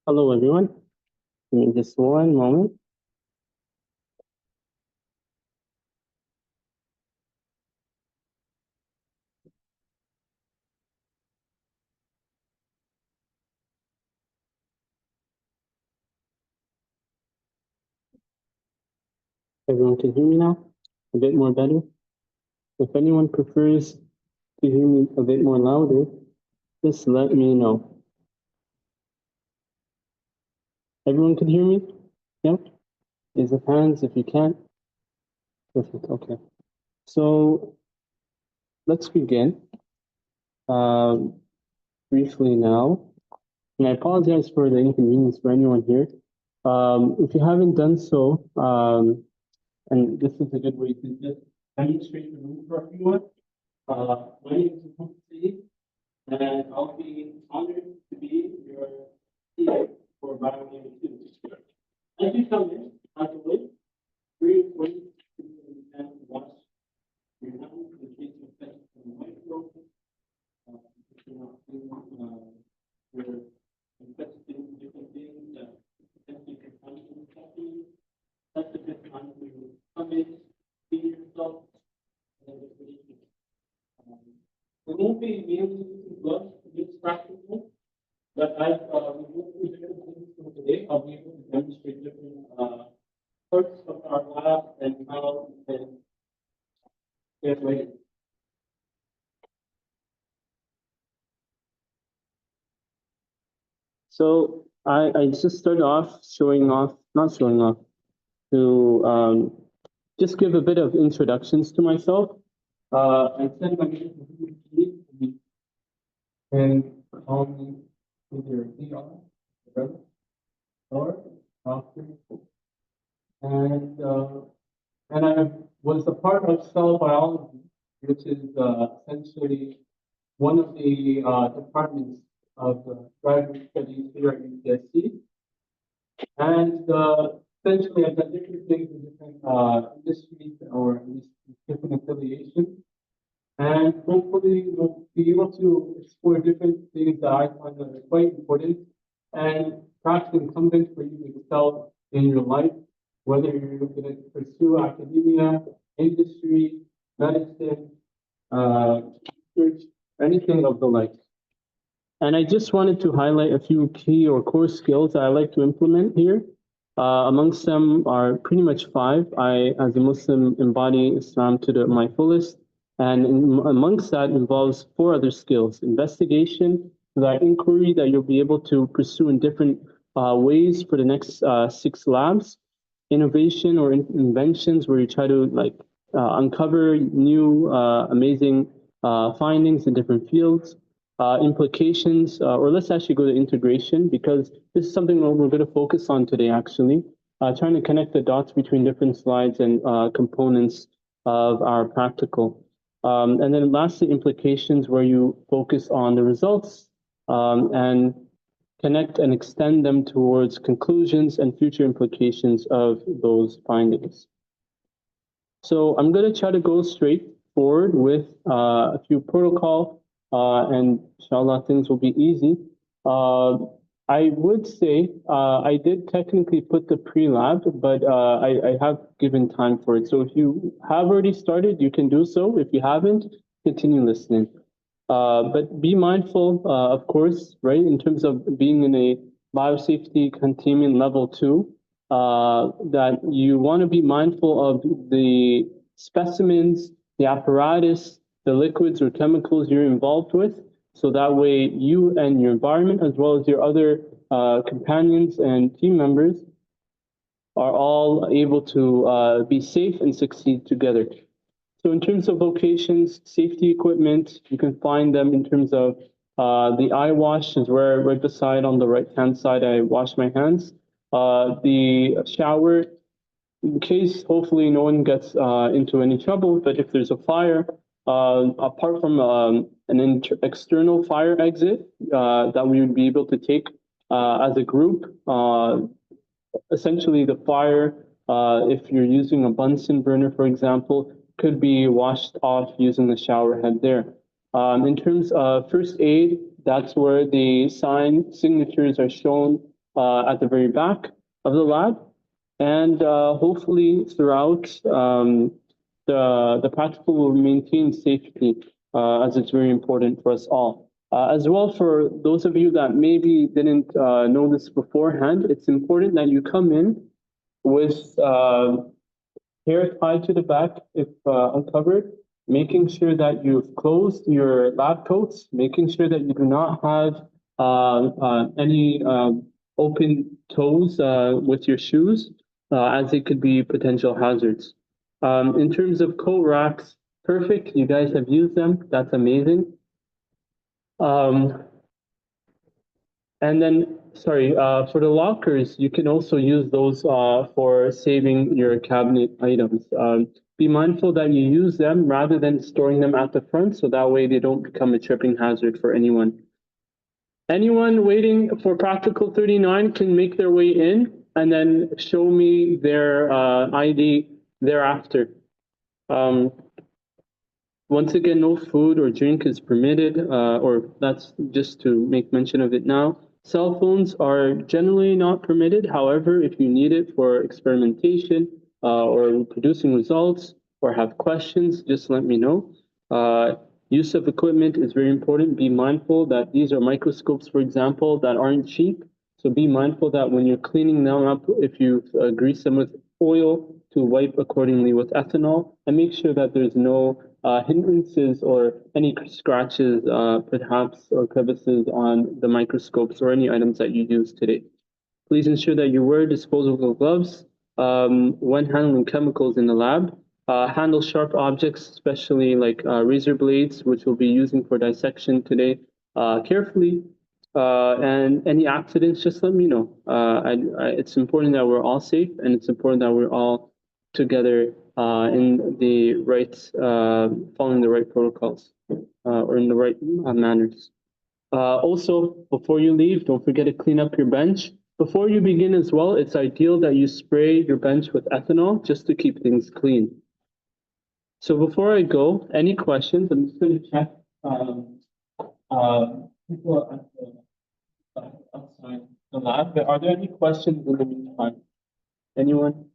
Hello everyone, give me just one moment. Everyone can hear me now? A bit more better? If anyone prefers to hear me a bit more louder, just let me know. Everyone can hear me? Yep? Raise the hands if you can. Perfect, okay. So let's begin briefly now. And I apologize for the inconvenience for anyone here. If you haven't done so, and this is a good way to just demonstrate the room for everyone. My name is Muhammad, and I'll be honored to be your TA for BIOA02. As you come in, by the way, very important to wash your hands in case of infection from the microbe. If you're not feeling you're infected with different things that potentially can come from infection, that's a good time to come in, see yourself, and we won't be mainly using gloves for this practical, but as we go through different things for today, I'll be able to demonstrate different parts of our lab and how we can get ready. So I just started off to just give a bit of introductions to myself. I said my name is and call me either DR or Doctor. And I was a part of cell biology, which is essentially one of the departments of the graduate studies here at UTSC. And essentially, I've done different things in different industries or different affiliations. And hopefully, we'll be able to explore different things that I find that are quite important and perhaps incumbent for you to excel in your life, whether you're going to pursue academia, industry, medicine, research, anything of the like. And I just wanted to highlight a few key or core skills that I like to implement here. Amongst them are pretty much 5. I, as a Muslim, embody Islam to my fullest. And amongst that involves 4 other skills: investigation, that inquiry that you'll be able to pursue in different ways for the next 6 labs; innovation or inventions, where you try to uncover new amazing findings in different fields; implications, or let's actually go to integration, because this is something that we're going to focus on today actually, trying to connect the dots between different slides and components of our practical. And then lastly, implications, where you focus on the results and connect and extend them towards conclusions and future implications of those findings. So I'm going to try to go straight forward with a few protocol, and inshallah things will be easy. I would say I did technically put the pre-lab, but I have given time for it. So if you have already started, you can do so. If you haven't, continue listening. But be mindful, of course, right, in terms of being in a biosafety containment level 2, that you want to be mindful of the specimens, the apparatus, the liquids or chemicals you're involved with, so that way you and your environment, as well as your other companions and team members, are all able to be safe and succeed together. So in terms of locations, safety equipment, you can find them in terms of the eye wash is right beside on the right-hand side, I wash my hands. The shower, in case hopefully no one gets into any trouble, but if there's a fire, apart from an external fire exit that we would be able to take as a group, essentially the fire, if you're using a Bunsen burner, for example, could be washed off using the shower head there. In terms of first aid, that's where the signatures are shown at the very back of the lab, and hopefully throughout the practical will maintain safety, as it's very important for us all. As well, for those of you that maybe didn't know this beforehand, it's important that you come in with hair tied to the back if uncovered, making sure that you've closed your lab coats, making sure that you do not have any open toes with your shoes, as they could be potential hazards. In terms of coat racks, perfect. You guys have used them. That's amazing. And then, sorry, for the lockers, you can also use those for saving your cabinet items. Be mindful that you use them rather than storing them at the front, so that way they don't become a tripping hazard for anyone. Anyone waiting for practical 39 can make their way in and then show me their ID thereafter. Once again, no food or drink is permitted, or that's just to make mention of it now. Cell phones are generally not permitted. However, if you need it for experimentation or producing results or have questions, just let me know. Use of equipment is very important. Be mindful that these are microscopes, for example, that aren't cheap. So be mindful that when you're cleaning them up, if you grease them with oil, to wipe accordingly with ethanol, and make sure that there's no hindrances or any scratches, perhaps, or crevices on the microscopes or any items that you use today. Please ensure that you wear disposable gloves when handling chemicals in the lab. Handle sharp objects, especially like razor blades, which we'll be using for dissection today, carefully. And any accidents, just let me know. It's important that we're all safe, and it's important that we're all together in the right, following the right protocols or in the right manners. Also, before you leave, don't forget to clean up your bench. Before you begin as well, it's ideal that you spray your bench with ethanol just to keep things clean. So before I go, any questions? I'm just going to check people at the outside the lab. But are there any questions in the meantime? Anyone?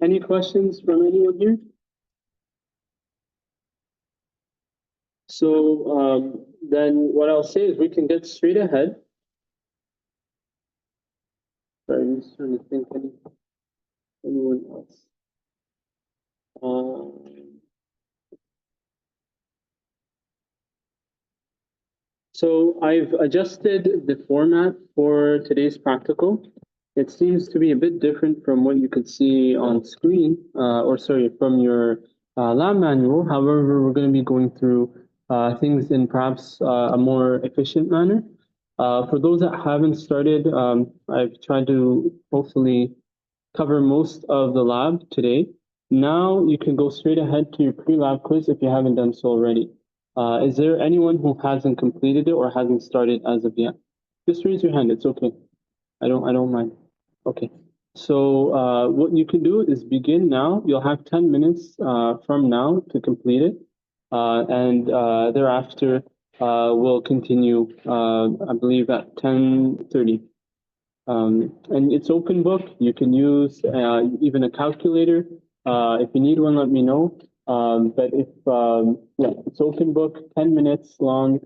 Any questions from anyone here? So then what I'll say is we can get straight ahead. Sorry, I'm just trying to think anyone else. So I've adjusted the format for today's practical. It seems to be a bit different from what you could see on screen, or sorry, from your lab manual. However, we're going to be going through things in perhaps a more efficient manner. For those that haven't started, I've tried to hopefully cover most of the lab today. Now you can go straight ahead to your pre-lab quiz if you haven't done so already. Is there anyone who hasn't completed it or hasn't started as of yet? Just raise your hand. It's okay. I don't mind. Okay. So what you can do is begin now. You'll have 10 minutes from now to complete it, and thereafter we'll continue. I believe at 10:30. And it's open book. You can use even a calculator. If you need one, let me know. But if, yeah, it's open book, 10 minutes long.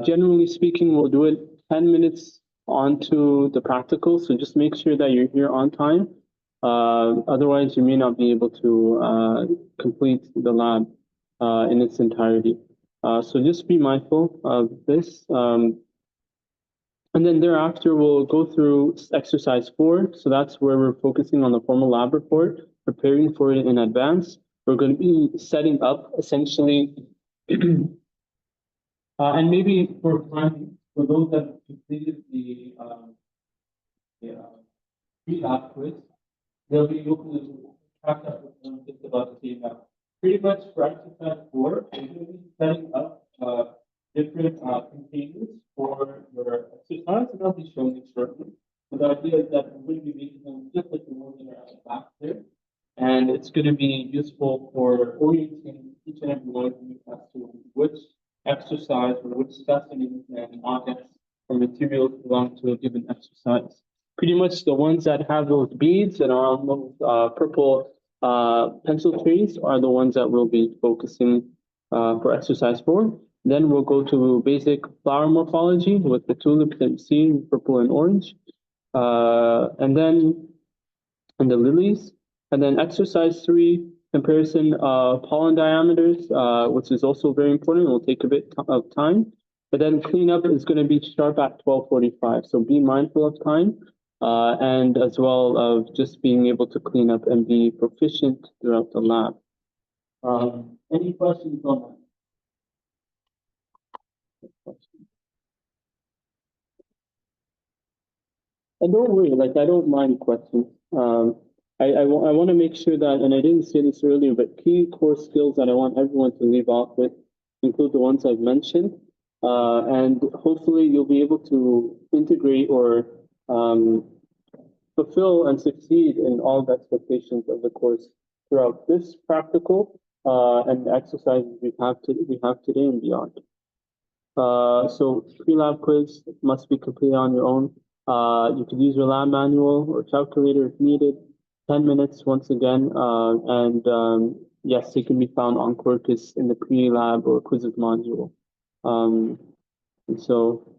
Generally speaking, we'll do it 10 minutes onto the practical. So just make sure that you're here on time. Otherwise, you may not be able to complete the lab. in its entirety. So just be mindful of this. And then thereafter, we'll go through exercise 4. So that's where we're focusing on the formal lab report, preparing for it in advance. We're going to be setting up essentially, and maybe for time, for those that completed the pre-lab quiz, they'll be able to track up with them just about the same amount. Pretty much for exercise 4, we're going to be setting up different containers for your exercise, and I'll be showing it shortly. But the idea is that we're going to be making them just like the ones that are at the back there, and it's going to be useful for orienting each and every one of you as to which exercise or which specimens and objects or materials belong to a given exercise. Pretty much the ones that have those beads and are on those purple pencil trays are the ones that we'll be focusing for exercise 4. Then we'll go to basic flower morphology with the tulips that you see in purple and orange. And the lilies. And then exercise 3, comparison of pollen diameters, which is also very important. It will take a bit of time. But then cleanup is going to be sharp at 12:45. So be mindful of time and as well of just being able to clean up and be proficient throughout the lab. Any questions on that? And don't worry, like I don't mind questions. I want to make sure that, and I didn't say this earlier, but key core skills that I want everyone to leave off with include the ones I've mentioned, and hopefully you'll be able to integrate or fulfill and succeed in all the expectations of the course throughout this practical and the exercises we have today and beyond. So pre-lab quiz must be completed on your own. You could use your lab manual or calculator if needed. 10 minutes once again, and yes, it can be found on Quarkus in the pre-lab or quizzes module. And so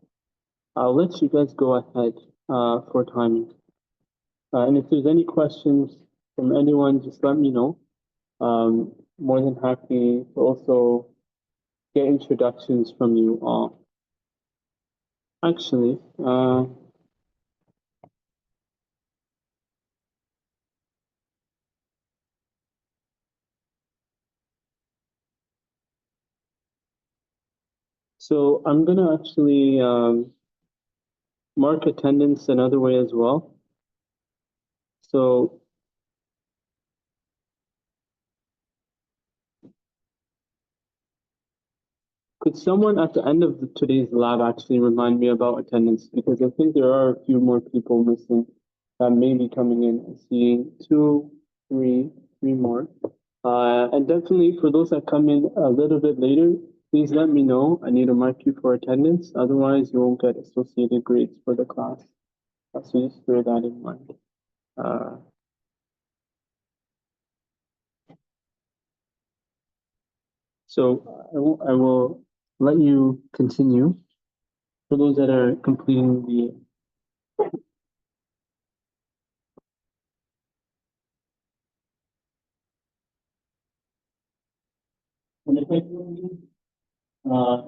I'll let you guys go ahead for timing. And if there's any questions from anyone, just let me know. More than happy to also get introductions from you all. Actually, so I'm gonna actually mark attendance another way as well. So could someone at the end of today's lab actually remind me about attendance? Because I think there are a few more people missing that may be coming in. I see 2, 3 more. And definitely for those that come in a little bit later, please let me know. I need to mark you for attendance. Otherwise, you won't get associated grades for the class. So just bear that in mind. So I will let you continue. For those that are completing the and if anyone needs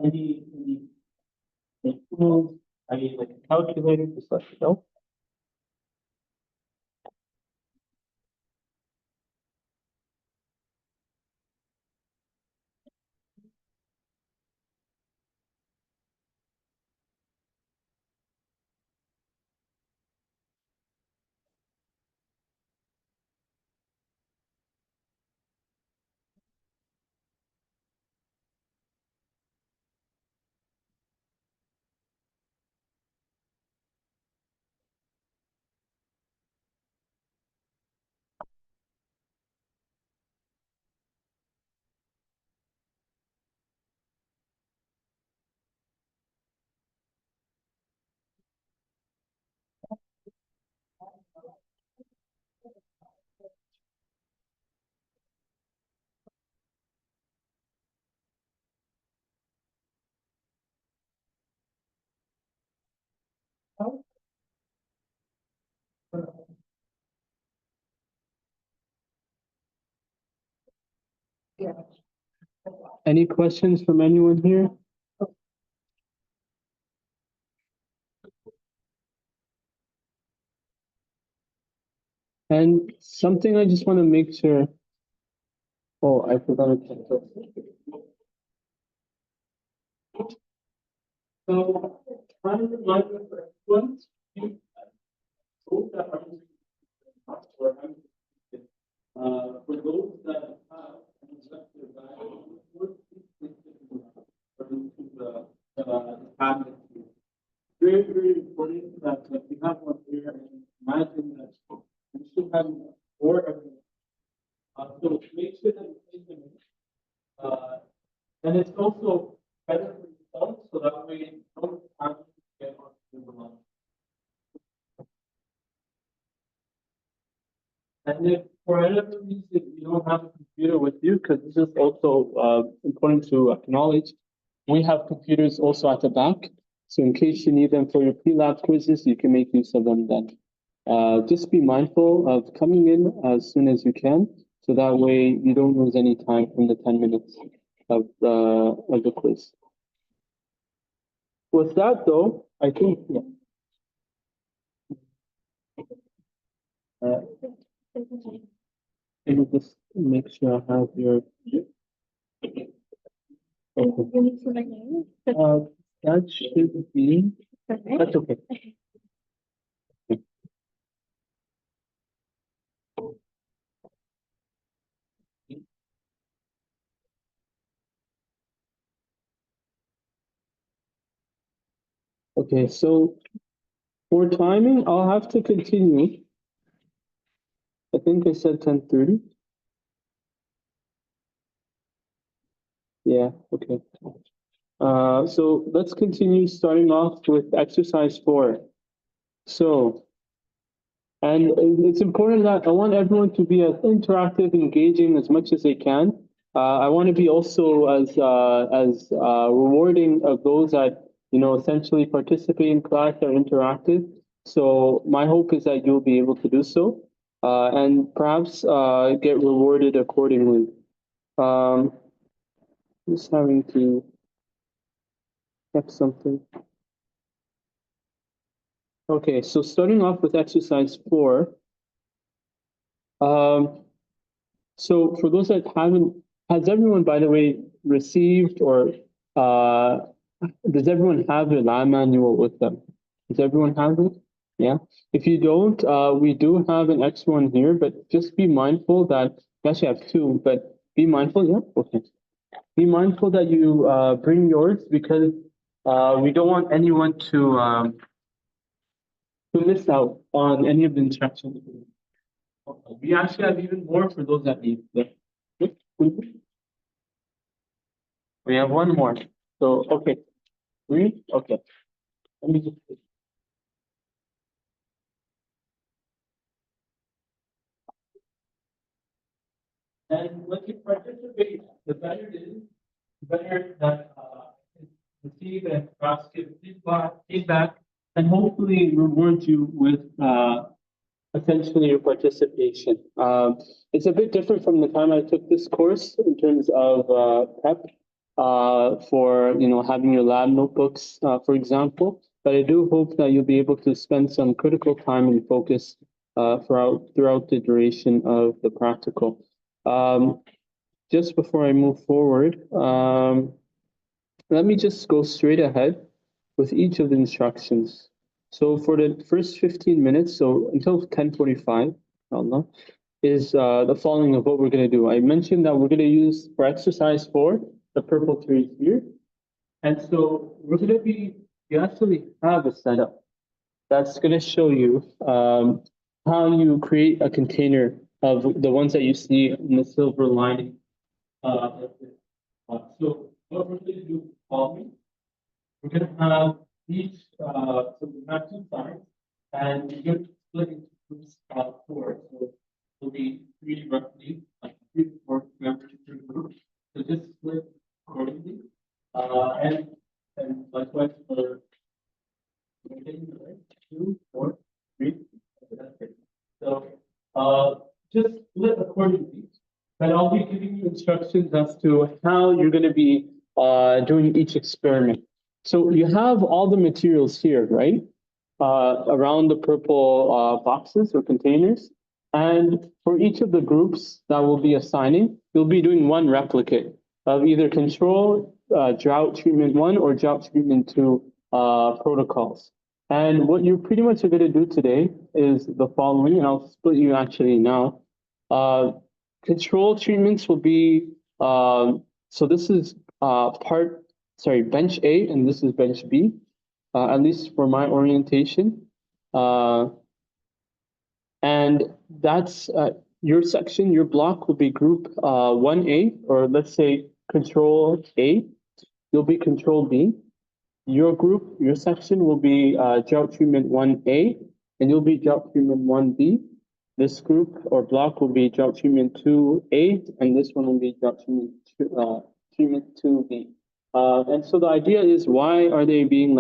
any like, tools, I mean like a calculator, just let me know. Any questions from anyone here? And something I just want to make sure. Oh, I forgot to check this. So, I'm reminded for everyone, for those that have an executive value, the cabinet. Very, very important that we have one here and imagine that we should have more of it. So make sure that you take them in. And it's also better for yourself, so that way you don't have to get on the line. And if for any other reason you don't have a computer with you, because this is also important to acknowledge, we have computers also at the back. So in case you need them for your pre-lab quizzes, you can make use of them then. Just be mindful of coming in as soon as you can, so that way you don't lose any time from the 10 minutes of the quiz. With that though, I think, yeah. Let me just make sure I have your. Okay. That should be. That's okay. Okay, so for timing, I'll have to continue. I think I said 10:30. Yeah, okay. So let's continue starting off with exercise 4. So, and it's important that I want everyone to be as interactive, engaging as much as they can. I want to be also as rewarding of those that essentially participate in class are interactive. So my hope is that you'll be able to do so, and perhaps get rewarded accordingly. Just having to check something. Okay, so starting off with exercise 4. So for those that haven't, has everyone, by the way, received or does everyone have their lab manual with them? Does everyone have it? Yeah. If you don't, we do have an extra one here, but just be mindful that we actually have 2, but be mindful. Yeah. Okay. Be mindful that you bring yours, because we don't want anyone to miss out on any of the instructions. We actually have even more for those that need them. We have one more. So, okay. 3? Okay. Let me just. And when you participate, the better it is, the better that receive and perhaps give feedback, and hopefully reward you with essentially your participation. It's a bit different from the time I took this course in terms of prep for having your lab notebooks, for example. But I do hope that you'll be able to spend some critical time and focus throughout the duration of the practical. Just before I move forward, let me just go straight ahead with each of the instructions. So for the first 15 minutes, so until 10:45, inshallah, is the following of what we're going to do. I mentioned that we're going to use for exercise 4, the purple tree here. And so we're going to you actually have a setup that's going to show you how you create a container of the ones that you see in the silver lining. So what we're going to do, follow me. We're going to have each, so we have 2 sides, and we're going to split into groups of 4. So it'll be 3 roughly, like 3 to 4 members per group. So just split accordingly. And likewise for 2, 4, 3. So just split accordingly. But I'll be giving you instructions as to how you're going to be doing each experiment. So you have all the materials here, right? Around the purple boxes or containers. And for each of the groups that we'll be assigning, you'll be doing one replicate of either control, drought treatment 1 or drought treatment 2 protocols. And what you pretty much are going to do today is the following, and I'll split you actually now. Control treatments will be, so this is bench A, and this is bench B, at least for my orientation. And that's your section, your block will be group 1A, or let's say control A. You'll be control B. Your group, your section will be drought treatment 1A, and you'll be drought treatment 1B. This group or block will be drought treatment 2A, and this one will be drought treatment 2B. And so the idea is, why are they being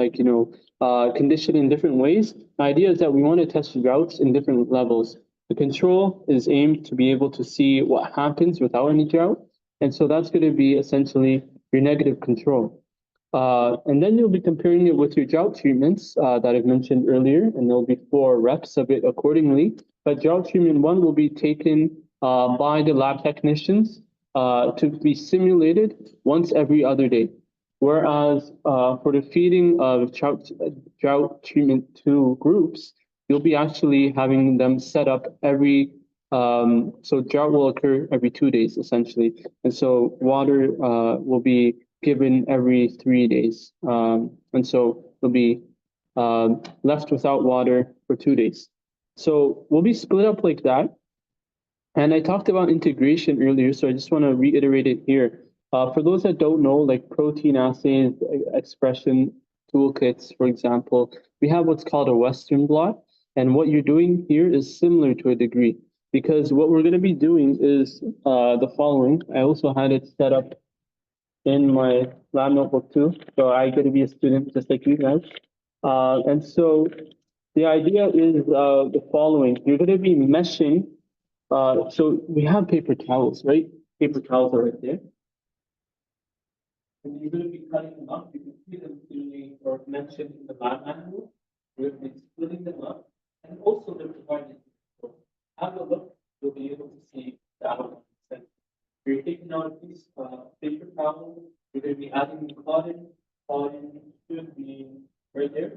conditioned in different ways? The idea is that we want to test droughts in different levels. The control is aimed to be able to see what happens without any drought. And so that's going to be essentially your negative control. And then you'll be comparing it with your drought treatments that I've mentioned earlier, and there'll be 4 reps of it accordingly. But drought treatment 1 will be taken by the lab technicians to be simulated once every other day. Whereas for the feeding of drought treatment 2 groups, you'll be actually having them set up so drought will occur every 2 days essentially. And so water will be given every 3 days. And so we'll be left without water for 2 days. So we'll be split up like that. And I talked about integration earlier, so I just want to reiterate it here. For those that don't know, like protein assays, expression toolkits, for example, we have what's called a Western blot. And what you're doing here is similar to a degree, because what we're going to be doing is the following. I also had it set up in my lab notebook too, so I get to be a student just like you guys. And so the idea is the following. You're going to be meshing. So we have paper towels, right? Paper towels are right there. And you're going to be cutting them up. You can see them clearly or mentioned in the lab manual. You're going to be splitting them up. And also they're provided. So have a look. You'll be able to see the outline. You're taking out a piece of paper towel. You're going to be adding the cotton. Cotton should be right there.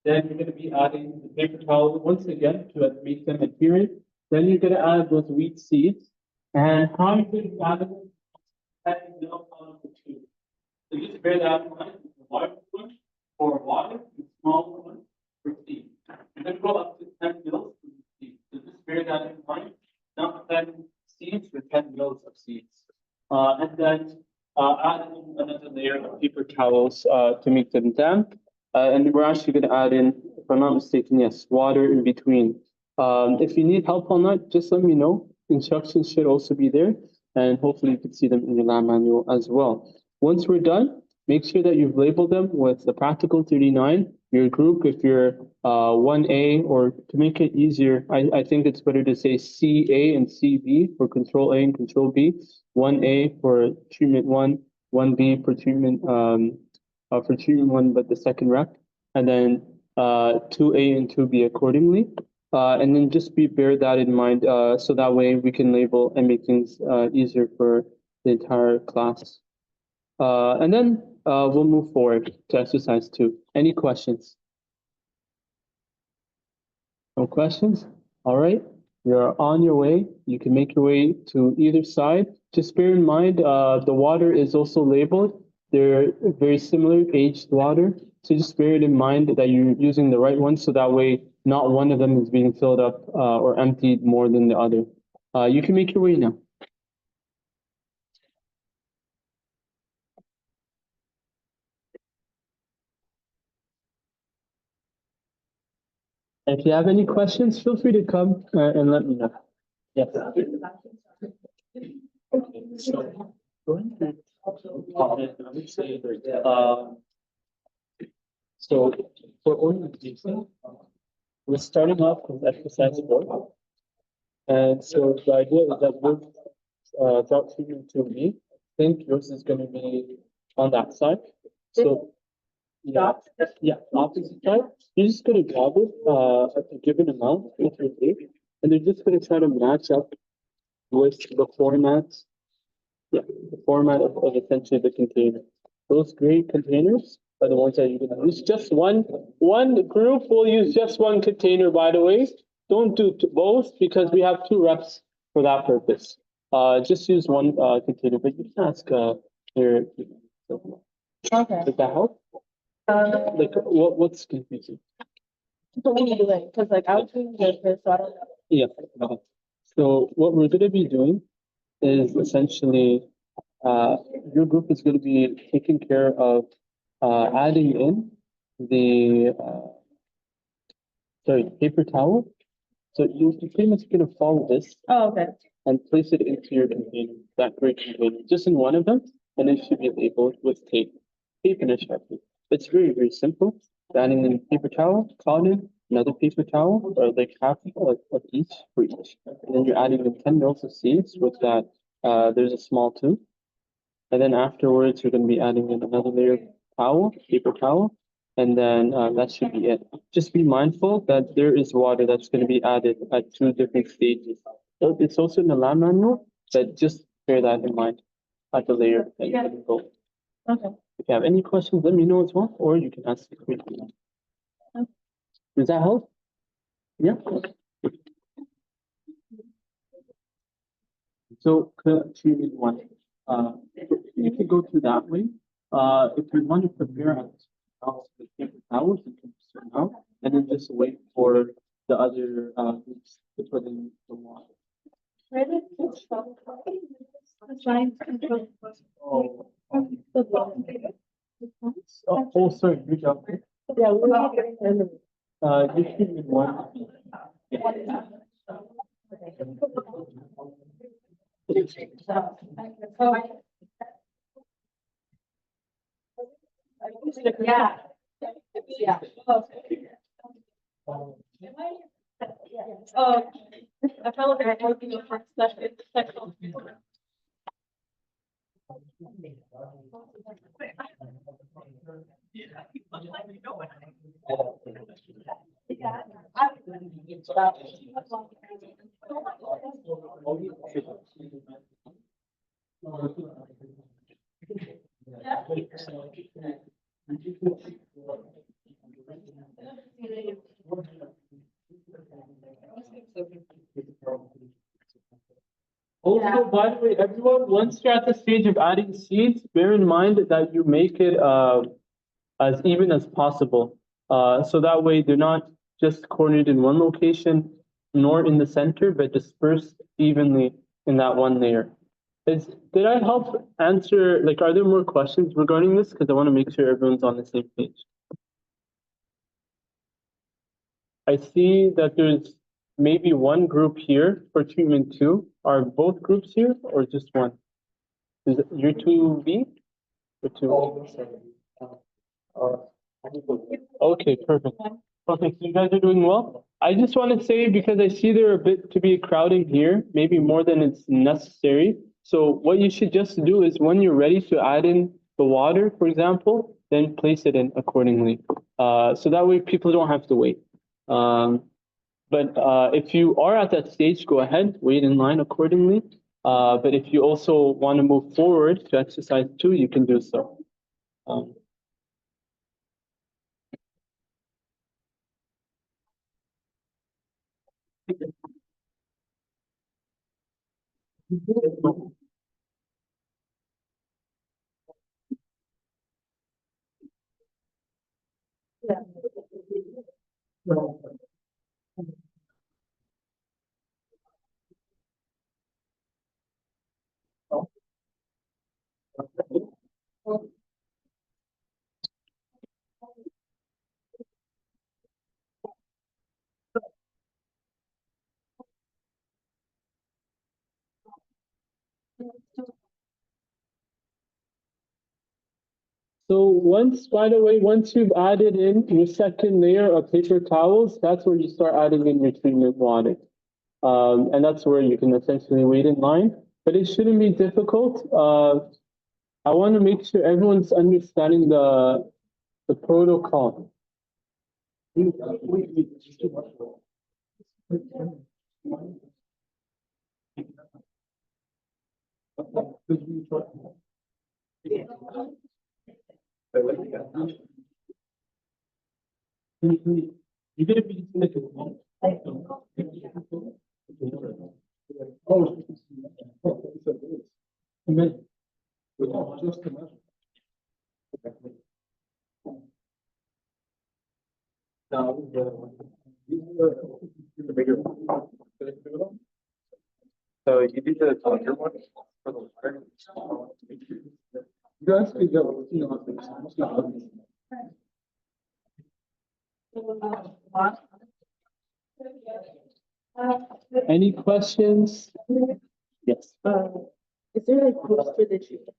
Then you're going to be adding the paper towel once again to make them adherent. Then you're going to add those wheat seeds. And how you're going to add them? Adding milk on the tube. So just bear that in mind. The large one for water, the small one for seed. You're going to go up to 10 mils for the seed. So just bear that in mind. Not 10 seeds for 10 mils of seeds. And then add in another layer of paper towels to make them damp. And we're actually going to add in, if I'm not mistaken, yes, water in between. If you need help on that, just let me know. Instructions should also be there, and hopefully you can see them in your lab manual as well. Once we're done, make sure that you've labeled them with the practical 39, your group if you're 1A, or to make it easier, I think it's better to say CA and CB for control A and control B, 1A for treatment 1, 1B for treatment 1, but the second rep, and then 2A and 2B accordingly. And then just bear that in mind, so that way we can label and make things easier for the entire class. And then we'll move forward to exercise 2. Any questions? No questions? All right. You're on your way. You can make your way to either side. Just bear in mind, the water is also labeled. They're very similar, aged water. So just bear it in mind that you're using the right one, so that way not one of them is being filled up or emptied more than the other. You can make your way now. If you have any questions, feel free to come and let me know. Yes. So for orientation, we're starting off with exercise 4. And so the idea is that we're drought treatment 2B. I think yours is going to be on that side. So, yeah, opposite side. You're just going to grab it at a given amount with your tape, and they're just going to try to match up with the format. Yeah, the format of essentially the container. Those gray containers are the ones that you're going to use. Just one group will use just one container, by the way. Don't do both because we have 2 reps for that purpose. Just use one container, but you can ask your. Okay. Does that help? Like what's confusing? What are you doing? Because like I was doing this, so I don't know. Yeah. So what we're going to be doing is essentially your group is going to be taking care of adding in the paper towel. So you're pretty much going to follow this. Oh, okay. And place it into your container, that gray container, just in one of them, and it should be labeled with tape and a Sharpie. It's very, very simple. Adding in paper towel, cotton, another paper towel, or like half of each for each. And then you're adding in 10 mils of seeds with that, there's a small tube. And then afterwards, you're going to be adding in another layer of towel, paper towel, and then that should be it. Just be mindful that there is water that's going to be added at 2 different stages. So it's also in the lab manual, but just bear that in mind at the layer that you're going to go. Okay. If you have any questions, let me know as well, or you can ask me. Does that help? Yeah. So treatment 1, you can go through that way. If you want to prepare the paper towels, you can start out and then just wait for the other groups to put in the water. Oh, sorry, good job. Yeah, we're not getting You treatment 1. Yeah. Yeah. Oh, I felt like I was in the first session. Also, by the way, everyone, once you're at the stage of adding seeds, bear in mind that you make it as even as possible. So that way they're not just cornered in one location, nor in the center, but dispersed evenly in that one layer. Did I help answer, like, are there more questions regarding this? Because I want to make sure everyone's on the same page. I see that there's maybe one group here for treatment 2. Are both groups here or just one? Is it your 2B or 2? Okay, perfect. Okay, so you guys are doing well. I just want to say, because I see there a bit to be crowding here, maybe more than it's necessary. So what you should just do is when you're ready to add in the water, for example, then place it in accordingly. So that way people don't have to wait. But if you are at that stage, go ahead, wait in line accordingly. But if you also want to move forward to exercise 2, you can do so. So by the way, once you've added in your second layer of paper towels, that's where you start adding in your treatment water. And that's where you can essentially wait in line. but it shouldn't be difficult. I want to make sure everyone's understanding the protocol. You did it. So you did the other one for the water. You guys could go, Any questions? Yes. Is there like groups for the treatment?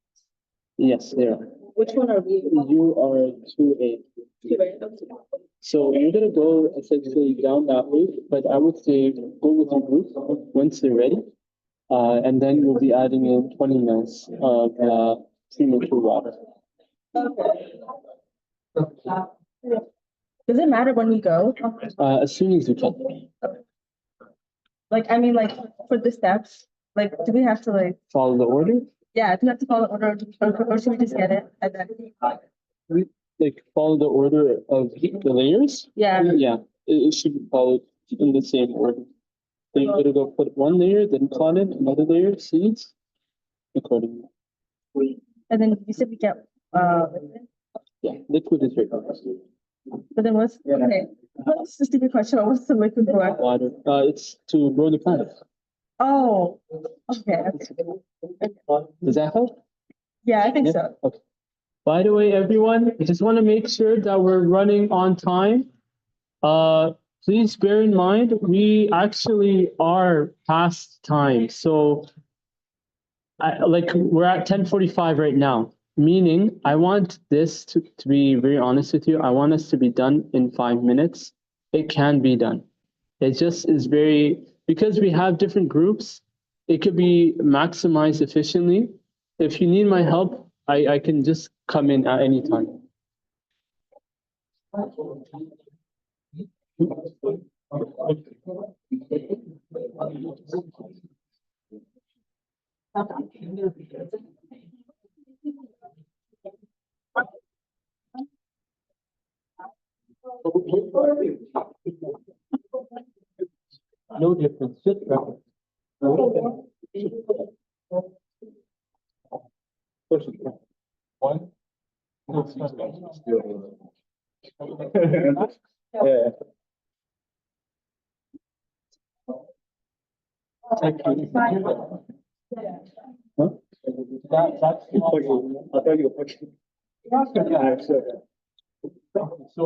Yes, there are. Which one are we? You are 2A. So you're gonna go essentially down that way, but I would say go with your group once they're ready. And then you'll be adding in 20 mils of premature water. Does it matter when we go? As soon as you can. Like, I mean, like for the steps, like, do we have to like Follow the order? Yeah, do we have to follow the order, or should we just get it and then? Like follow the order of the layers? Yeah. Yeah, it should be followed in the same order. So you gotta go put one layer, then clot in another layer, seeds, accordingly. And then you said we get Yeah, liquid is right now. but then what's okay? What's the stupid question? What's the liquid for? Water. It's to grow the plant. Oh, okay. Does that help? Yeah, I think so. Okay. By the way, everyone, I just want to make sure that we're running on time. Please bear in mind, we actually are past time. So we're at 10:45 right now, meaning I want this to be very honest with you. I want us to be done in 5 minutes. It can be done. It just is because we have different groups, it could be maximized efficiently. If you need my help, I can just come in at any time. No difference, just reference. One. Yeah. Huh? That's the question. I'll tell you a question. So,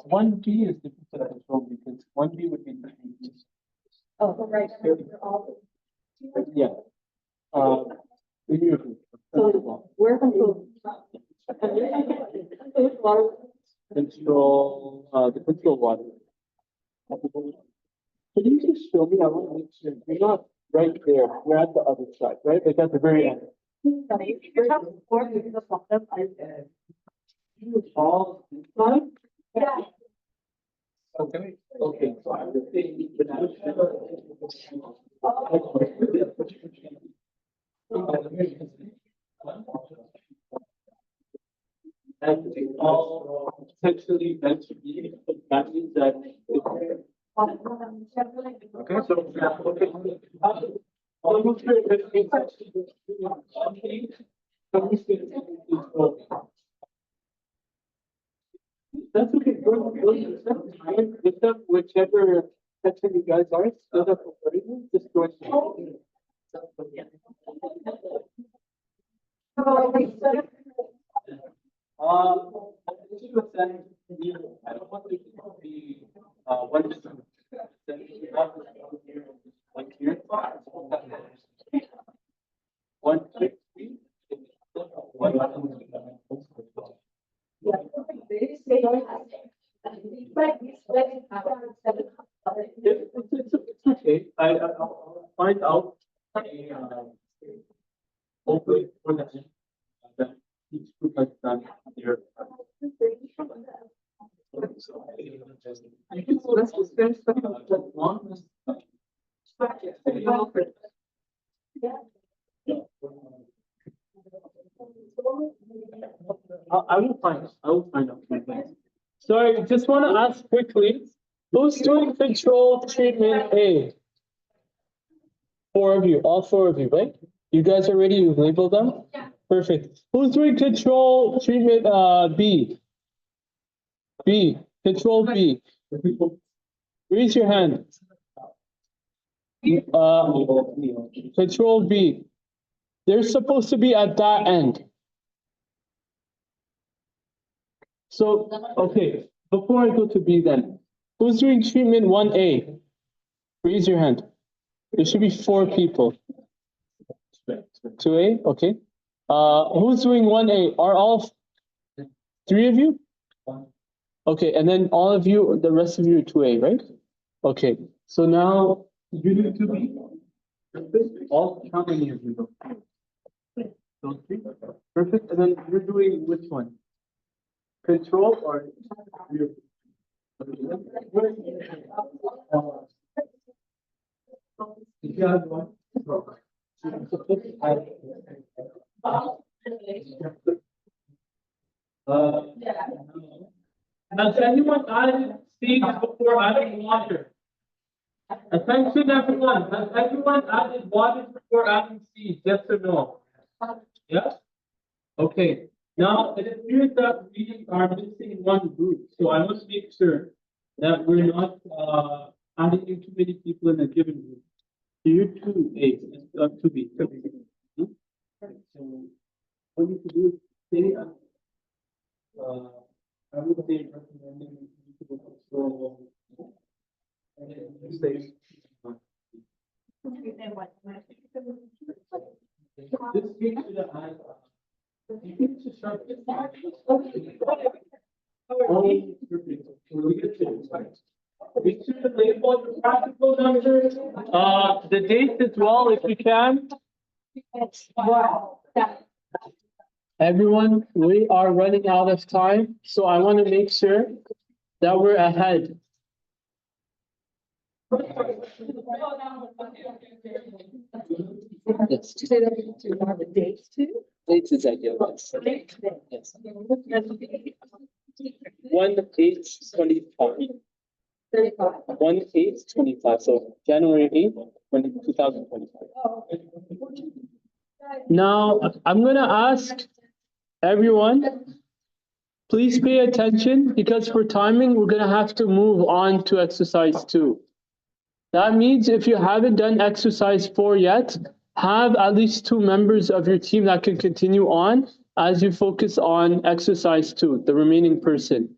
one B is different to the control because one B would be. Oh, right. Yeah. So we're control. Control the control water. Can you just show me? I want to make sure we're not right there. We're at the other side, right? Like at the very end. All this side? Yeah. Okay. Okay. So I'm just saying and all essentially meant to be. That means that. Okay, so that's okay. Lift up whichever section you guys are. Split up accordingly. Just go ahead. I don't want it to be one distance. One here. One, two, three. It's okay. find out hopefully for that each group has done their I will find out. So I just want to ask quickly, who's doing control treatment A? 4 of you, all 4 of you, right? You guys are ready? You've labeled them? Yeah. Perfect. Who's doing control treatment B? B. Control B. Raise your hand. Control B. They're supposed to be at that end. So, okay, before I go to B then, who's doing treatment 1A? Raise your hand. There should be 4 people. 2A, okay. Who's doing 1A? Are all 3 of you? Okay, and then all of you, the rest of you are 2A, right? Okay, so now you do 2B. All, how many of you? Those 3? Perfect, and then you're doing which one? Control or you're... Has anyone added seeds before adding water? Attention everyone, has everyone added water before adding seeds? Yes or no? Yes? Okay. Now it appears that we are missing one group, so I must make sure that we're not adding in too many people in a given group. So you're 2A, 2B. So what you can do is say, I would say recommending people control. Say, this case should have had. You need to start with we should label the practical numbers. The date as well, if we can. Wow. Everyone, we are running out of time, so I want to make sure that we're ahead. Yes. To say that you want the dates too? Dates is ideal. Yes. 1/8/25. 1/8/25. So January 8th, 2025. Now I'm gonna ask everyone, please pay attention because for timing we're gonna have to move on to exercise 2. That means if you haven't done exercise 4 yet, have at least 2 members of your team that can continue on as you focus on exercise 2, the remaining person.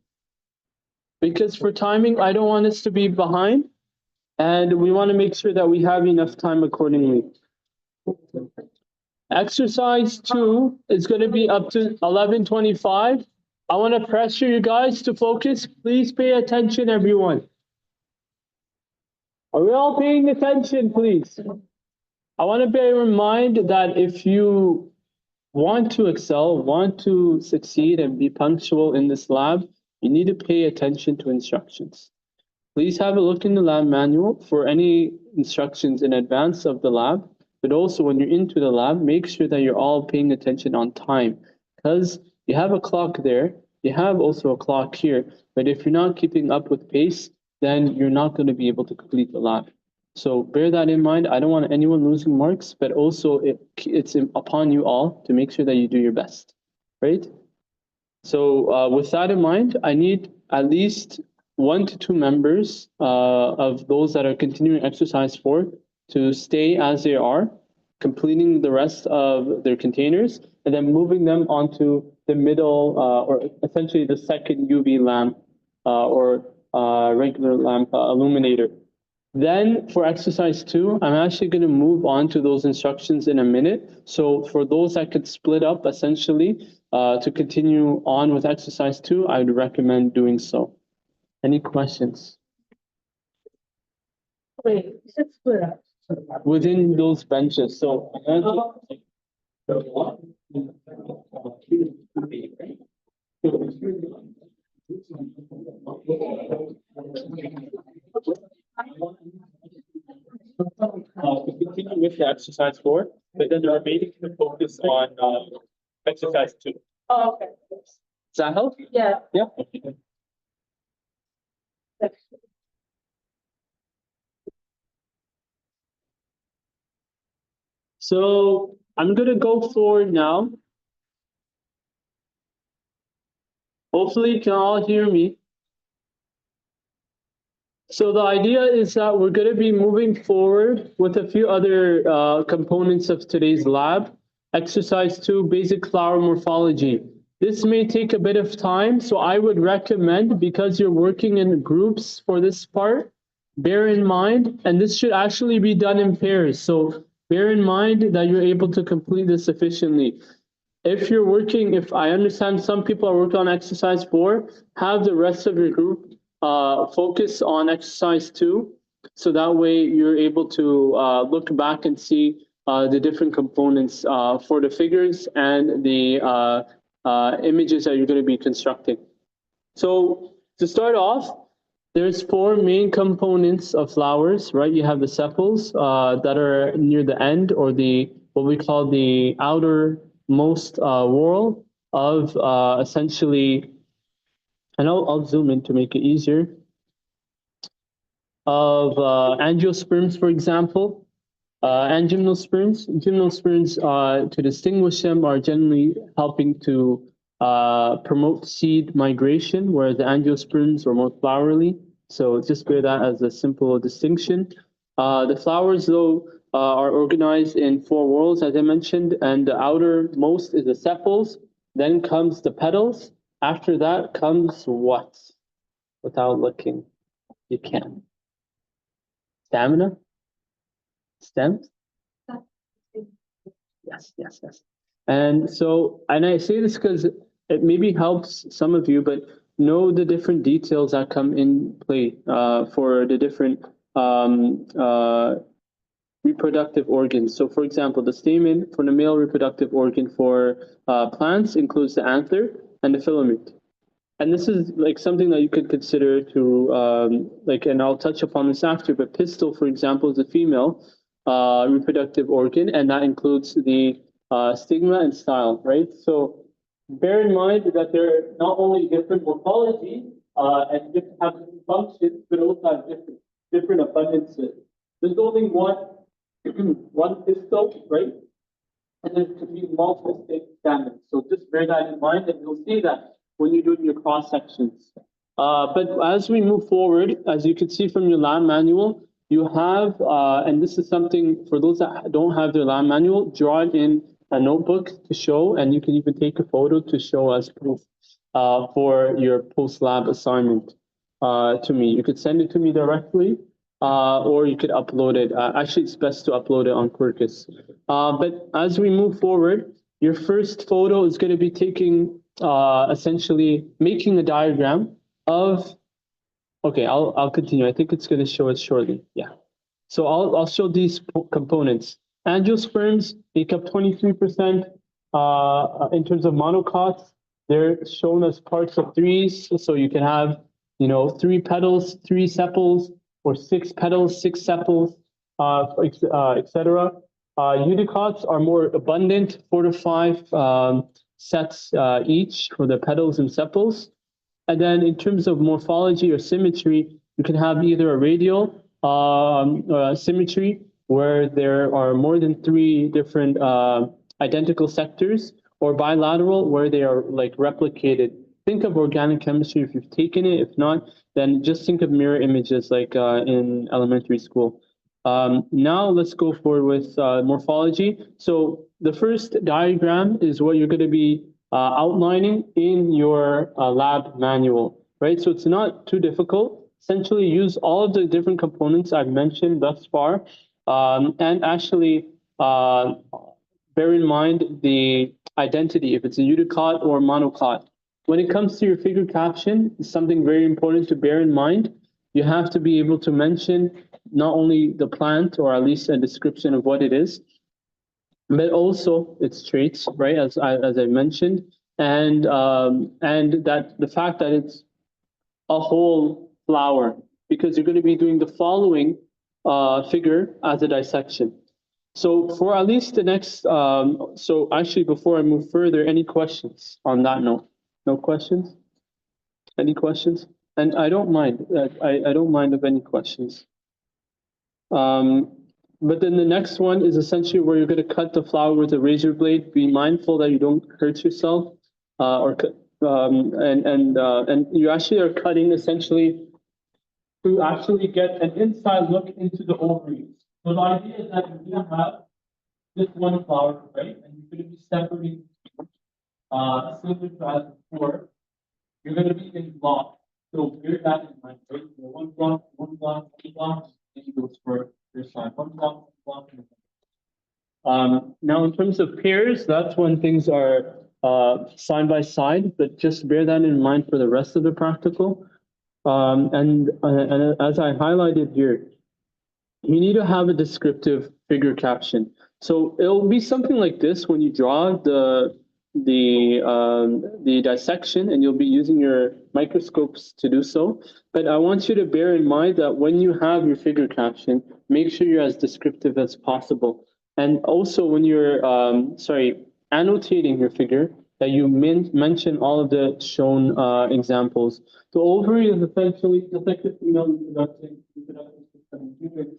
Because for timing, I don't want us to be behind, and we want to make sure that we have enough time accordingly. Exercise 2 is going to be up to 11:25. I want to pressure you guys to focus. Please pay attention, everyone. Are we all paying attention, please? I want to bear in mind that if you want to excel, want to succeed and be punctual in this lab, you need to pay attention to instructions. Please have a look in the lab manual for any instructions in advance of the lab, but also when you're into the lab, make sure that you're all paying attention on time, because you have a clock there, you have also a clock here, but if you're not keeping up with pace, then you're not going to be able to complete the lab. So bear that in mind. I don't want anyone losing marks, but also it's upon you all to make sure that you do your best, right? So with that in mind, I need at least 1 to 2 members of those that are continuing exercise 4 to stay as they are, completing the rest of their containers, and then moving them onto the middle or essentially the second UV lamp or regular lamp illuminator. Then for exercise 2, I'm actually going to move on to those instructions in a minute. So for those that could split up essentially to continue on with exercise 2, I would recommend doing so. Any questions? Wait, you said split up. within those benches. So to continue with the exercise 4, but then the remaining can focus on exercise 2. Oh, okay. Does that help? Yeah. Yeah. So I'm gonna go forward now. Hopefully you can all hear me. So the idea is that we're going to be moving forward with a few other components of today's lab. Exercise 2, basic flower morphology. This may take a bit of time, so I would recommend, because you're working in groups for this part, bear in mind, and this should actually be done in pairs. So bear in mind that you're able to complete this efficiently. If you're working, if I understand some people are working on exercise 4, have the rest of your group focus on exercise 2, so that way you're able to look back and see the different components for the figures and the images that you're going to be constructing. So to start off, there's 4 main components of flowers, right? You have the sepals that are near the end, or the what we call the outermost whorl of essentially, and I'll zoom in to make it easier, of angiosperms, for example. Gymnosperms, to distinguish them, are generally helping to promote seed migration, whereas the angiosperms are more flowerly. So just bear that as a simple distinction. The flowers, though, are organized in 4 whorls, as I mentioned, and the outermost is the sepals. Then comes the petals. After that comes what? Without looking, you can. Stamina? Stems? Yes. And so, and I say this because it maybe helps some of you, but know the different details that come in play for the different reproductive organs. So for example, the stamen for the male reproductive organ for plants includes the anther and the filament. And this is like something that you could consider to and I'll touch upon this after, but pistil, for example, is a female reproductive organ, and that includes the stigma and style, right? So bear in mind that they're not only different morphology and different have different functions, but also have different abundances. There's only one pistil, right? And there could be multiple stamens. So just bear that in mind, and you'll see that when you're doing your cross sections. But as we move forward, as you can see from your lab manual, you have, and this is something for those that don't have their lab manual, draw it in a notebook to show, and you can even take a photo to show as proof for your post-lab assignment to me. You could send it to me directly, or you could upload it. Actually, it's best to upload it on Quirkus. But as we move forward, your first photo is going to be taking essentially making a diagram of. Okay, I'll continue. I think it's going to show it shortly. Yeah. So I'll show these components. Angiosperms make up 23% in terms of monocots. They're shown as parts of threes, so you can have 3 petals, 3 sepals, or 6 petals, 6 sepals, etc. Eudicots are more abundant, 4 to 5 sets each for the petals and sepals. And then in terms of morphology or symmetry, you can have either a radial symmetry, where there are more than 3 different identical sectors, or bilateral, where they are like replicated. Think of organic chemistry if you've taken it. If not, then just think of mirror images like in elementary school. Now let's go forward with morphology. So the first diagram is what you're going to be outlining in your lab manual, right? So it's not too difficult. Essentially use all of the different components I've mentioned thus far, and actually bear in mind the identity, if it's a eudicot or monocot. When it comes to your figure caption, it's something very important to bear in mind. You have to be able to mention not only the plant, or at least a description of what it is, but also its traits, right? As I mentioned, and that the fact that it's a whole flower, because you're going to be doing the following figure as a dissection. So for at least the next, so actually before I move further, any questions on that note? No questions? Any questions? And I don't mind. I don't mind of any questions. But then the next one is essentially where you're going to cut the flower with a razor blade. Be mindful that you don't hurt yourself, and you actually are cutting essentially to actually get an inside look into the ovaries. So the idea is that you're going to have this one flower, right? And you're going to be separating, similar to as before. You're going to be in blocks. So bear that in mind, right? One block, one block, two blocks, and you go for your side. One block, one block. Now, in terms of pairs, that's when things are side by side, but just bear that in mind for the rest of the practical. And as I highlighted here, you need to have a descriptive figure caption. So it'll be something like this when you draw the dissection, and you'll be using your microscopes to do so. But I want you to bear in mind that when you have your figure caption, make sure you're as descriptive as possible. And also when you're annotating your figure, that you mention all of the shown examples. The ovary is essentially just like the female reproductive system in humans.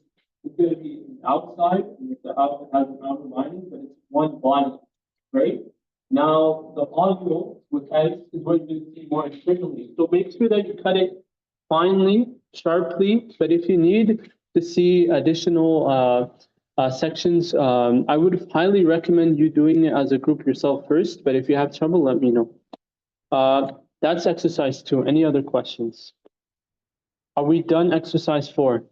It's going to be outside, and it has an outer lining, but it's one body, right? Now, the ovule with eggs is what you're going to see more externally. So make sure that you cut it finely, sharply, but if you need to see additional sections, I would highly recommend you doing it as a group yourself first, but if you have trouble, let me know. That's exercise 2. Any other questions? Are we done exercise 4?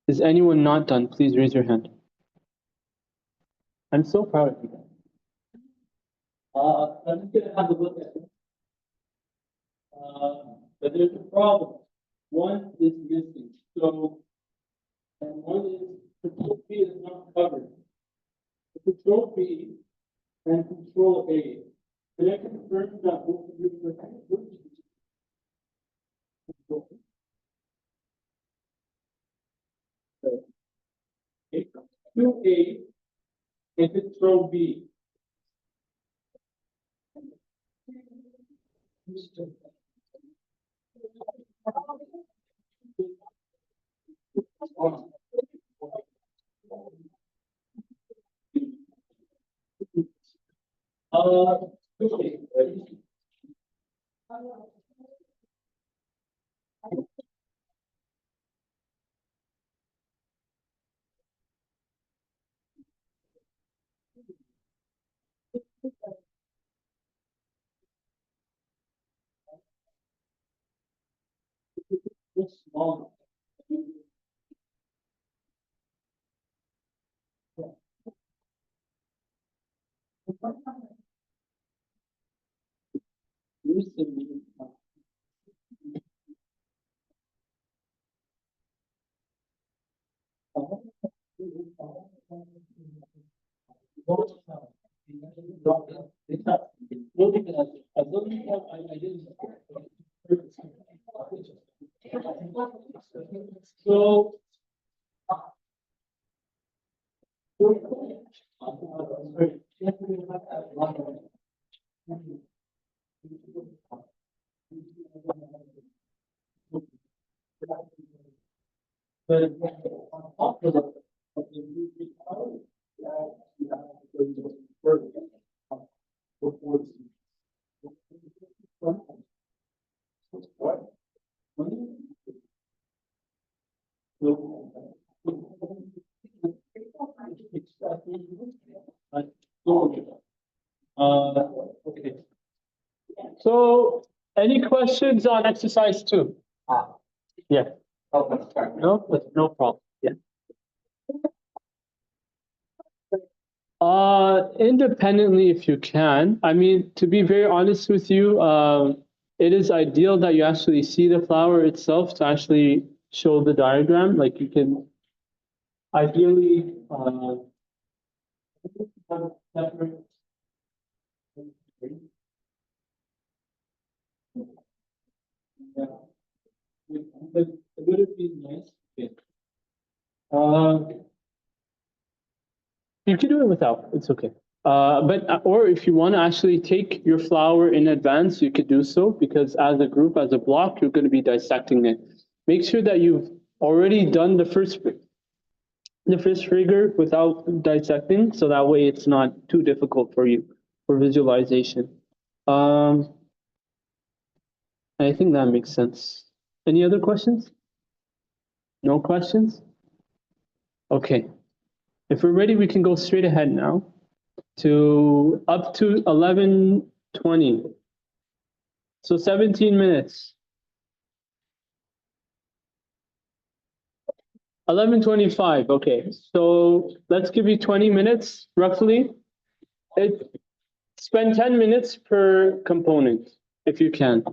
Is anyone not done? Please raise your hand. I'm so proud of you guys. I'm just going to have a look at it. But there's a problem. One is missing. So, and one is control B is not covered. The control B and control A. Can I confirm that both of you are control A? 2A and control B. Okay. Small. So, okay. So, any questions on exercise 2? Yeah. No, that's no problem. Yeah. Independently, if you can. I mean, to be very honest with you, it is ideal that you actually see the flower itself to actually show the diagram. Like you can ideally have separate. Yeah. But would it be nice? Okay. You can do it without, it's okay. Or if you want to actually take your flower in advance, you could do so, because as a group, as a block, you're going to be dissecting it. Make sure that you've already done the first figure without dissecting, so that way it's not too difficult for you for visualization. I think that makes sense. Any other questions? No questions? Okay. If we're ready, we can go straight ahead now to up to 11:20. So 17 minutes. 11:25, okay. So let's give you 20 minutes roughly. Spend 10 minutes per component, if you can.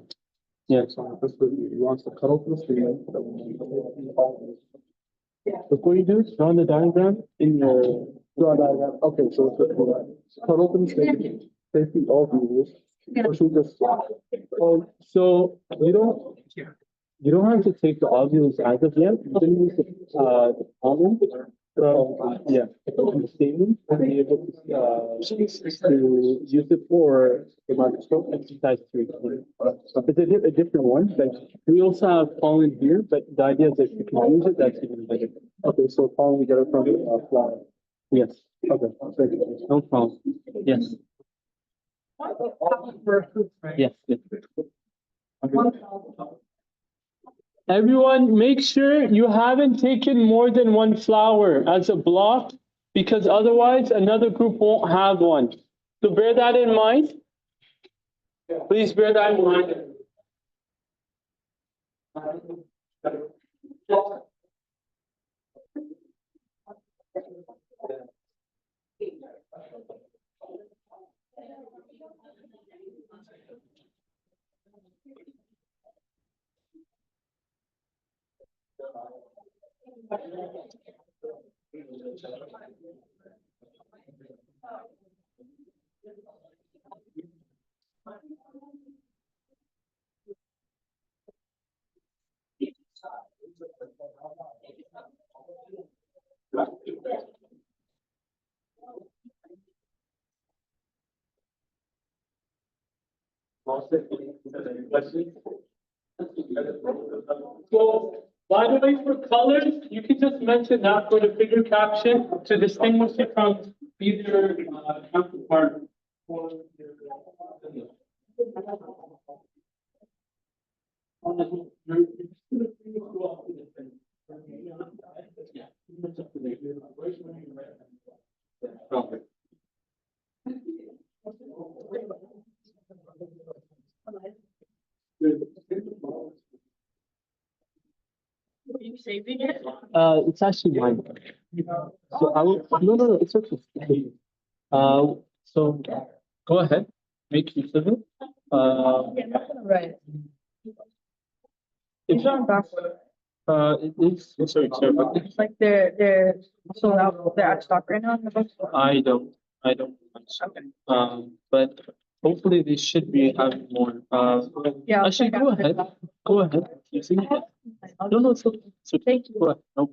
Yeah. Before you do, draw the diagram in your diagram. Okay, so cut open safety all views. Or should we just so you don't have to take the ovules as of yet. You can use the pollen. Yeah, the stamen to be able to use it for the microscope exercise 3. It's a different one, but we also have pollen here, but the idea is that if you can use it, that's even better. Okay, so pollen we get it from flower. Yes. Okay. No problem. Yes. Yes. Yes. Everyone, make sure you haven't taken more than one flower as a block, because otherwise another group won't have one. So bear that in mind. Please bear that in mind. So, by the way, for colors, you can just mention that for the figure caption to distinguish it from either counterpart or Are you saving it? it's actually mine. So I will, no, it's okay. So go ahead, make use of it. Yeah, I'm not gonna write. It's on backward. It is, sorry, but It's like they're sold out. They're out of stock right now in the bookstore. I don't. Okay. But hopefully they should be having more. Yeah. I'll Actually, check go after ahead. class. Go ahead. You see? No, it's okay. It's okay. Thank you. Go ahead. No.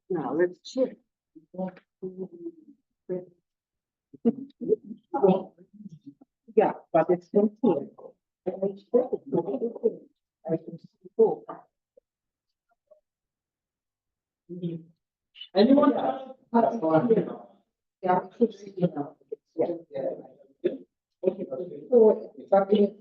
Now let's check. Yeah, but it's from here. I can see both. Anyone? Yeah, I could see it now. Yeah. So, but you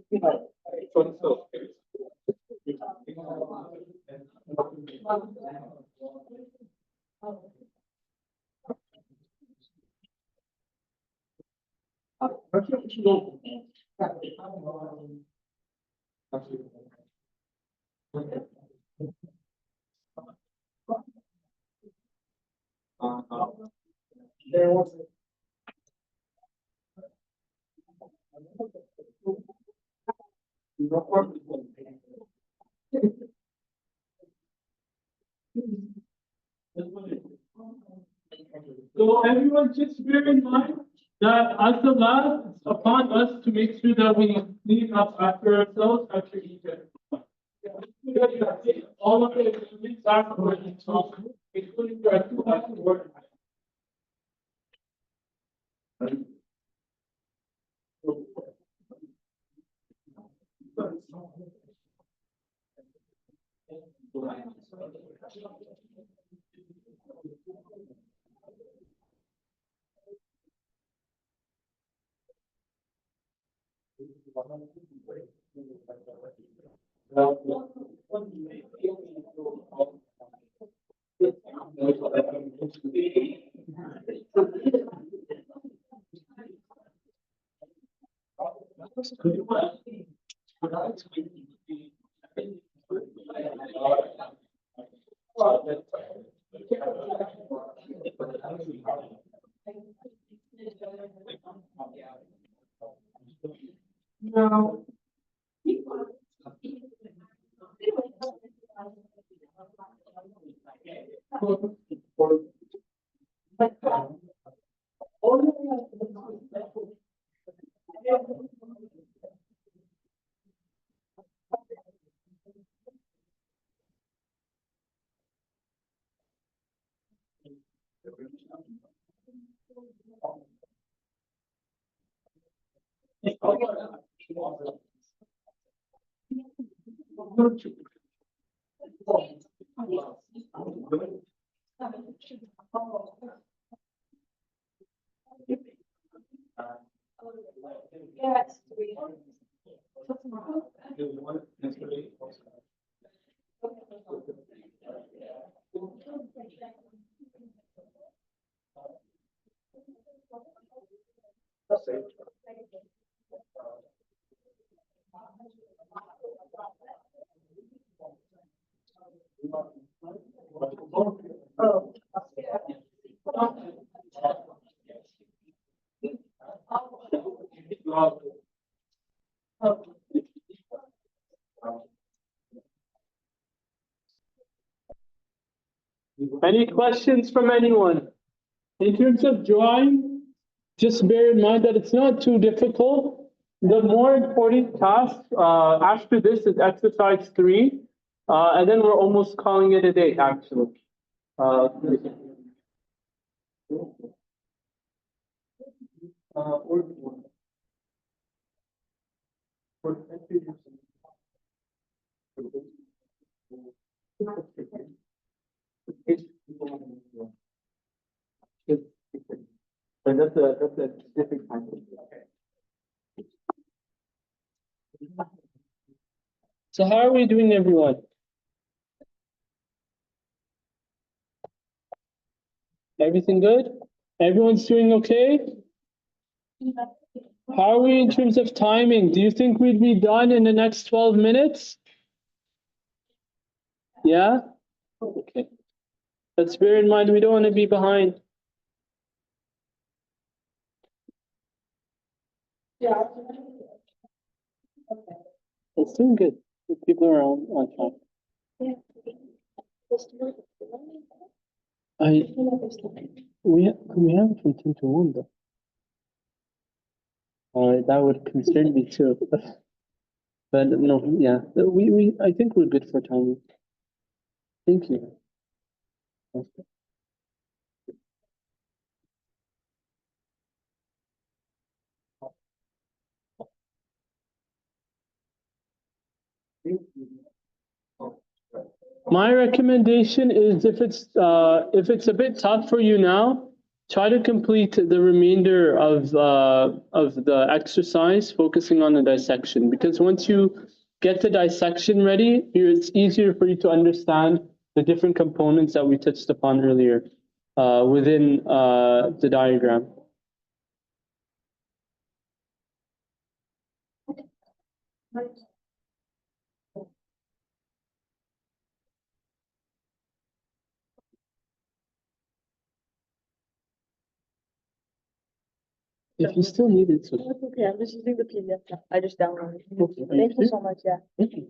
know, there was So everyone just bear in mind that as the lab, it's upon us to make sure that we clean up after ourselves after each exercise. All of the instruments are correct, including the two word. now. Oh. Any questions from anyone? In terms of drawing, just bear in mind that it's not too difficult. The more important task after this is exercise 3, and then we're almost calling it a day, actually. But that's a different kind of. So how are we doing, everyone? Everything good? Everyone's doing okay? How are we in terms of timing? Do you think we'd be done in the next 12 minutes? Yeah? Okay. Let's bear in mind we don't want to be behind. Yeah. It's doing good. The people are on time. We have it from 10 to 1 though. That would concern me too. But no, yeah. I think we're good for timing. Thank you. My recommendation is if it's a bit tough for you now, try to complete the remainder of the exercise, focusing on the dissection. Because once you get the dissection ready, it's easier for you to understand the different components that we touched upon earlier within the diagram. If you still need it, so That's okay, I'm just using the PDF now. I just downloaded it. okay. Thank you so much, yeah. Thank you.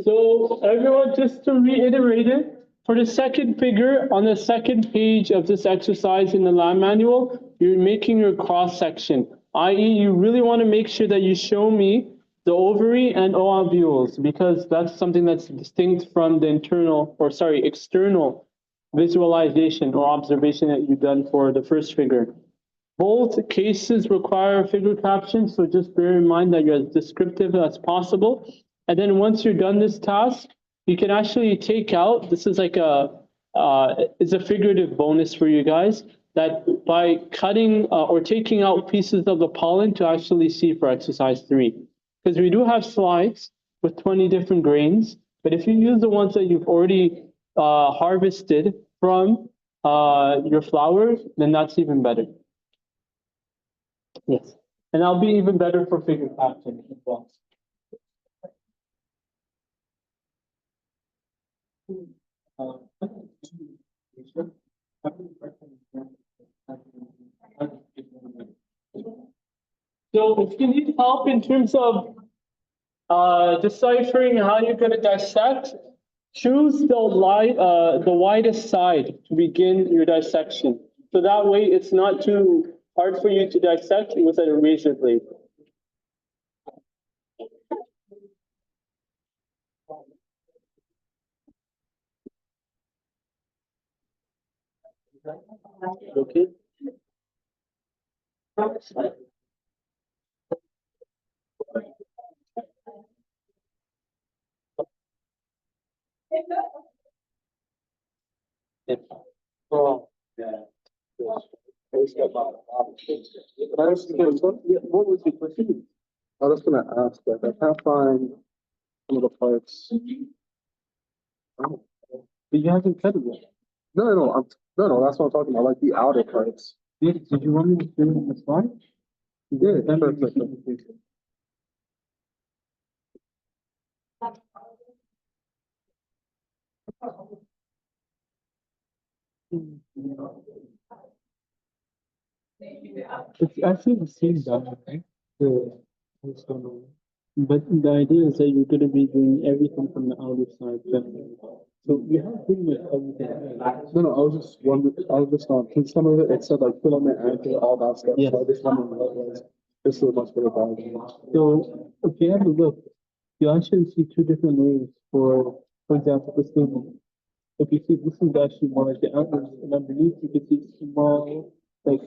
So everyone, just to reiterate it, for the second figure on the second page of this exercise in the lab manual, you're making your cross section, i.e. you really want to make sure that you show me the ovary and ovules, because that's something that's distinct from the external visualization or observation that you've done for the first figure. Both cases require figure captions, so just bear in mind that you're as descriptive as possible. And then once you're done this task, you can actually take out, this is like it's a figurative bonus for you guys, that by cutting or taking out pieces of the pollen to actually see for exercise 3. Because we do have slides with 20 different grains, but if you use the ones that you've already harvested from your flowers, then that's even better. Yes, and that'll be even better for figure caption as well. So if you need help in terms of deciphering how you're going to dissect, choose the widest side to begin your dissection. So that way it's not too hard for you to dissect with a razor blade. Okay. Oh, yeah. What was your question? I was gonna ask, like, I can't find some of the parts. Oh, But you haven't cut it yet. no, that's what I'm talking about, like the outer parts. Did you want me to fill in the slide? Yeah, Then we perfect. can do it. It's actually the same data, right? But the idea is that you're going to be doing everything from the outer side. So you have pretty much everything. No, I was just wondering, cause some of it said like fill in the anchor, all that stuff. Yes. So I just wondering what it was. This is much better diagram. So if you have a look, you actually see two different layers for example, this table. If you see, this is actually more like the outwards, and underneath you can see small, like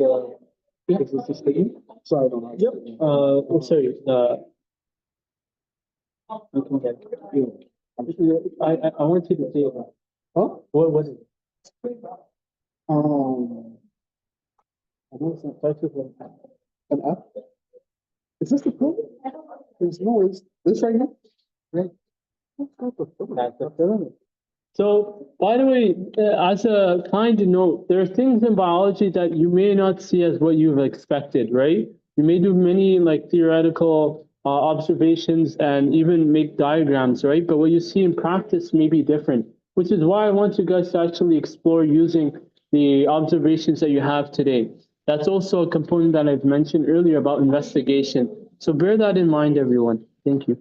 Is this the sticky? Sorry, I don't know. yep. Oh, sorry. I can get you. I want you to say that. Huh? What was it? Um, I know it's not starts with an F? Is this the film? There's no, it's this right here? Right. That's not the film. That's the filament. So, by the way, as a kind note, there are things in biology that you may not see as what you've expected, right? You may do many like theoretical observations and even make diagrams, right? But what you see in practice may be different, which is why I want you guys to actually explore using the observations that you have today. That's also a component that I've mentioned earlier about investigation. So bear that in mind, everyone. Thank you.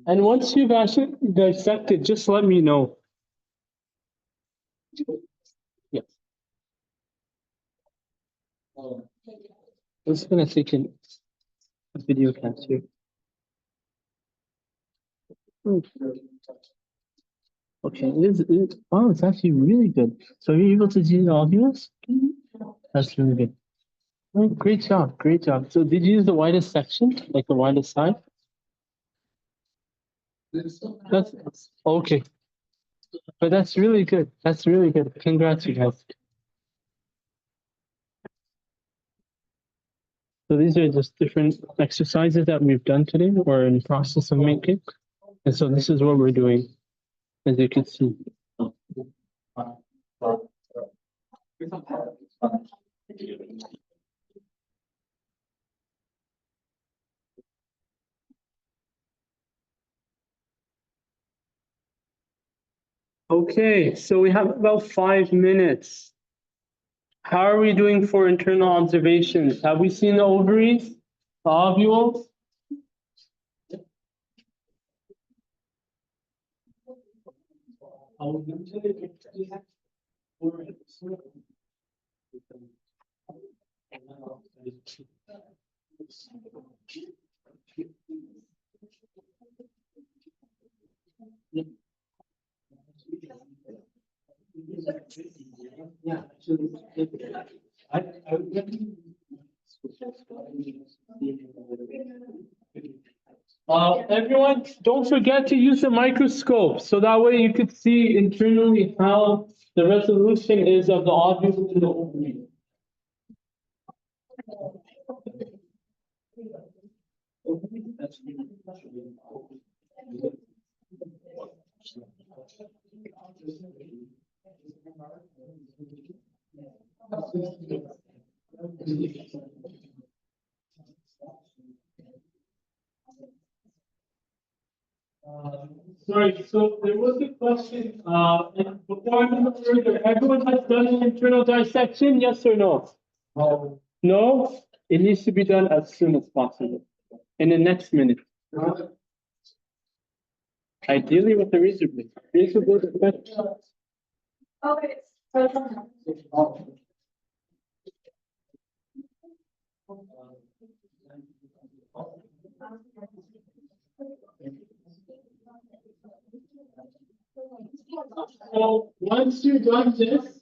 And once you've actually dissected, just let me know. Yeah. I'm just gonna take a video capture. Okay, wow, it's actually really good. So you're able to see the obvious? That's really good. Oh, great job, great job. So did you use the widest section, like the widest side? That's okay. But that's really good. That's really good. Congrats, you guys. So these are just different exercises that we've done today or in process of making. And so this is what we're doing, as you can see. Okay, so we have about 5 minutes. How are we doing for internal observations? Have we seen the ovaries, the ovules? Everyone, don't forget to use the microscope so that way you could see internally how the resolution is of the ovule to the ovary. Sorry, so there was a question, and before I move further, everyone has done an internal dissection, yes or no? No. No? It needs to be done as soon as possible, in the next minute. Ideally with a razor blade. Razor blade is better. Okay. So once you've done this,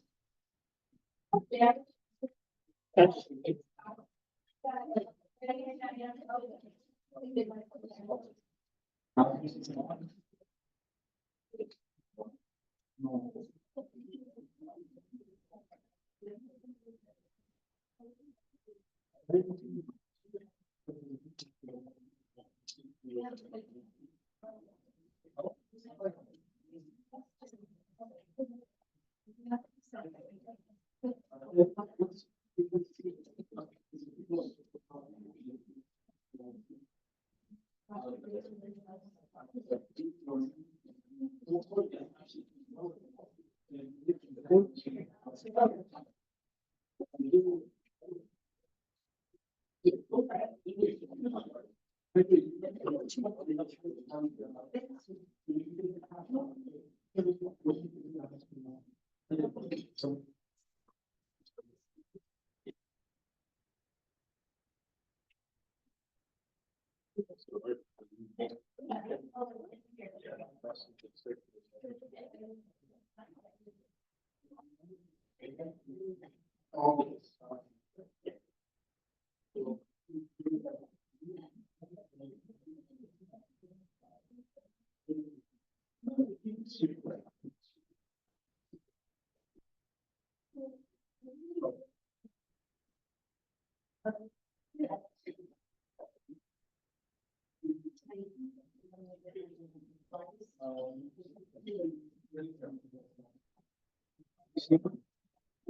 that's it.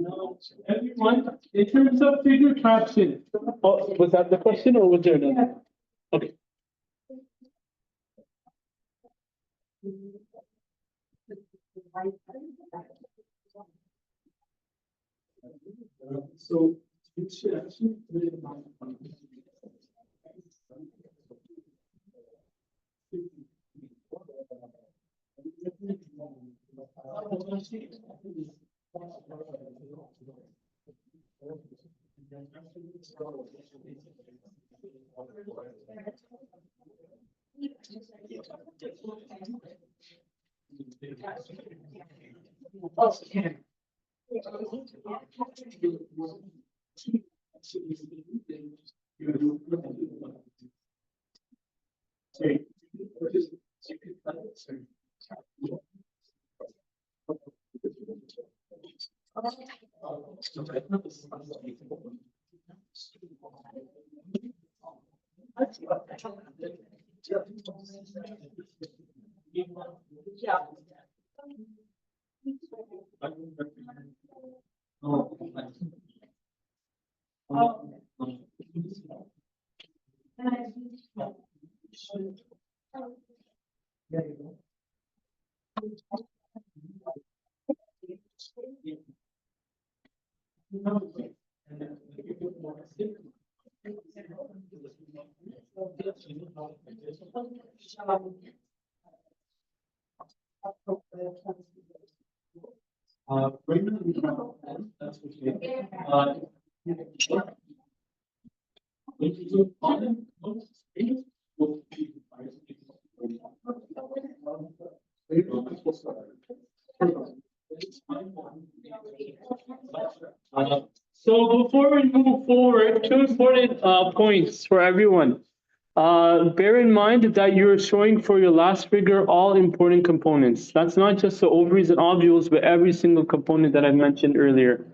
Now, everyone, in terms of figure caption, oh, was that the question or was there another? Okay. So you should actually put it on. That's so before we move forward, two important points for everyone. Bear in mind that you're showing for your last figure all important components. That's not just the ovaries and ovules, but every single component that I mentioned earlier.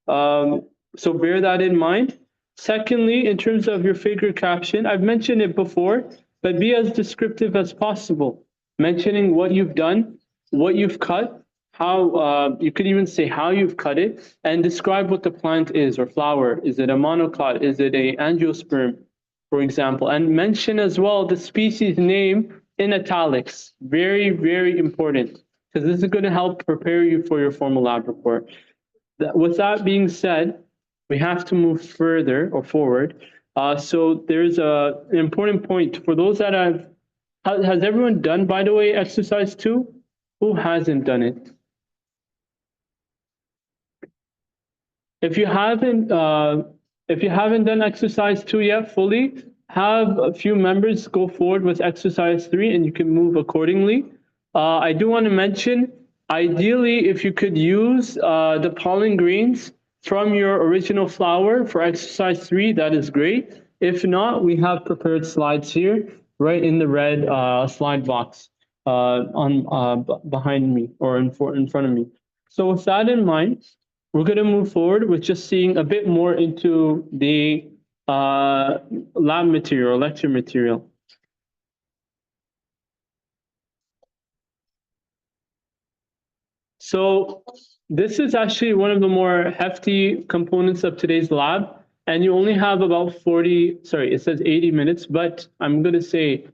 So bear that in mind. Secondly, in terms of your figure caption, I've mentioned it before, but be as descriptive as possible. Mentioning what you've done, what you've cut, how you could even say how you've cut it, and describe what the plant is or flower. Is it a monoclot? Is it a angiosperm, for example? And mention as well the species name in italics. Very, very important, because this is going to help prepare you for your formal lab report. With that being said, we have to move further or forward. So there's an important point for those that has everyone done, by the way, exercise 2? Who hasn't done it? If you haven't done exercise 2 yet fully, have a few members go forward with exercise 3 and you can move accordingly. I do want to mention, ideally, if you could use the pollen grains from your original flower for exercise 3, that is great. If not, we have prepared slides here, right in the red slide box behind me or in front of me. So with that in mind, we're going to move forward with just seeing a bit more into the lab material, lecture material. So this is actually one of the more hefty components of today's lab, and you only have about it says 80 minutes, but I'm going to say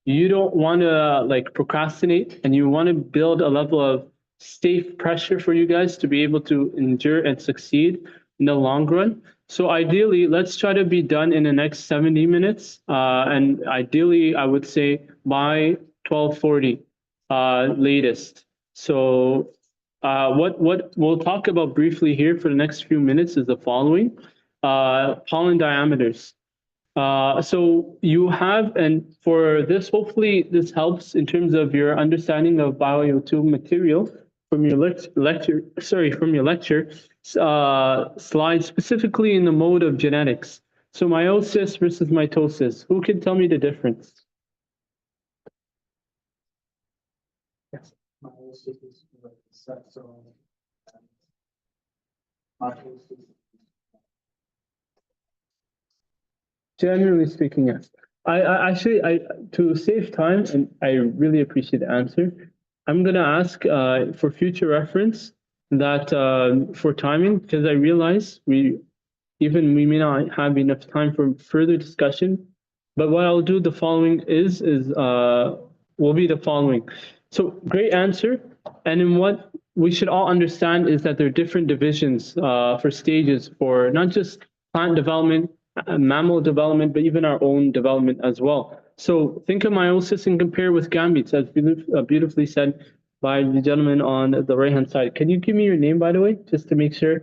you don't want to like procrastinate, and you want to build a level of safe pressure for you guys to be able to endure and succeed in the long run. So ideally, let's try to be done in the next 70 minutes, and ideally, I would say by 12:40 latest. So what we'll talk about briefly here for the next few minutes is the following. Pollen diameters. So you have, and for this, hopefully this helps in terms of your understanding of BIOA02 material from your lecture slides, specifically in the mode of genetics. So meiosis versus mitosis. Who can tell me the difference? Yes. Meiosis is like the sex of mitosis. Generally speaking, yes. I actually, to save time, and I really appreciate the answer, I'm gonna ask for future reference that for timing, because I realize we may not have enough time for further discussion. But what I'll do the following will be the following. So great answer, and in what we should all understand is that there are different divisions for stages for not just plant development, mammal development, but even our own development as well. So think of meiosis and compare with gametes, as beautifully said by the gentleman on the right-hand side. Can you give me your name, by the way, just to make sure?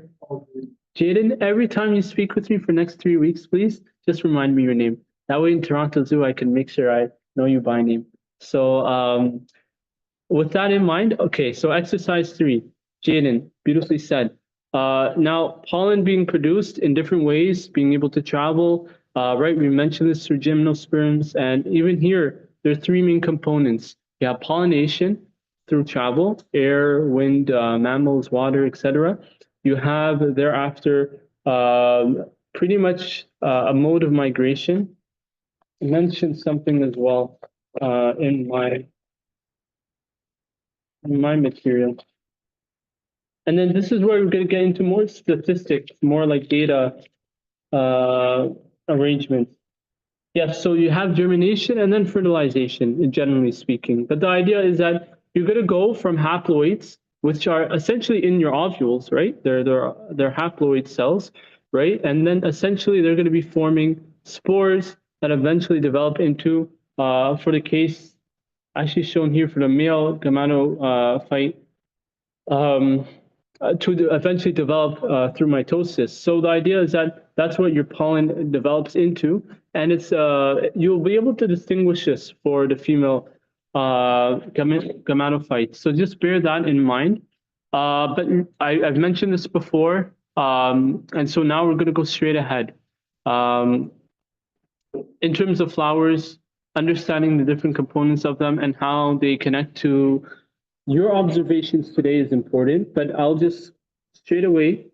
Jaden, every time you speak with me for next 3 weeks, please just remind me your name. That way in Toronto Zoo, I can make sure I know you by name. So with that in mind, okay, so exercise 3, Jaden, beautifully said. Now, pollen being produced in different ways, being able to travel, right? We mentioned this through gymnosperms, and even here, there are 3 main components. You have pollination through travel, air, wind, mammals, water, etc. You have thereafter pretty much a mode of migration. I mentioned something as well in my material. And then this is where we're going to get into more statistics, more like data arrangements. Yes, so you have germination and then fertilization, generally speaking. But the idea is that you're going to go from haploids, which are essentially in your ovules, right? They're haploid cells, right? And then essentially they're going to be forming spores that eventually develop into, for the case actually shown here for the male gametophyte, to eventually develop through mitosis. So the idea is that that's what your pollen develops into, and it's you'll be able to distinguish this for the female gametophyte. So just bear that in mind. But I've mentioned this before, and so now we're going to go straight ahead. In terms of flowers, understanding the different components of them and how they connect to your observations today is important, but I'll just straight away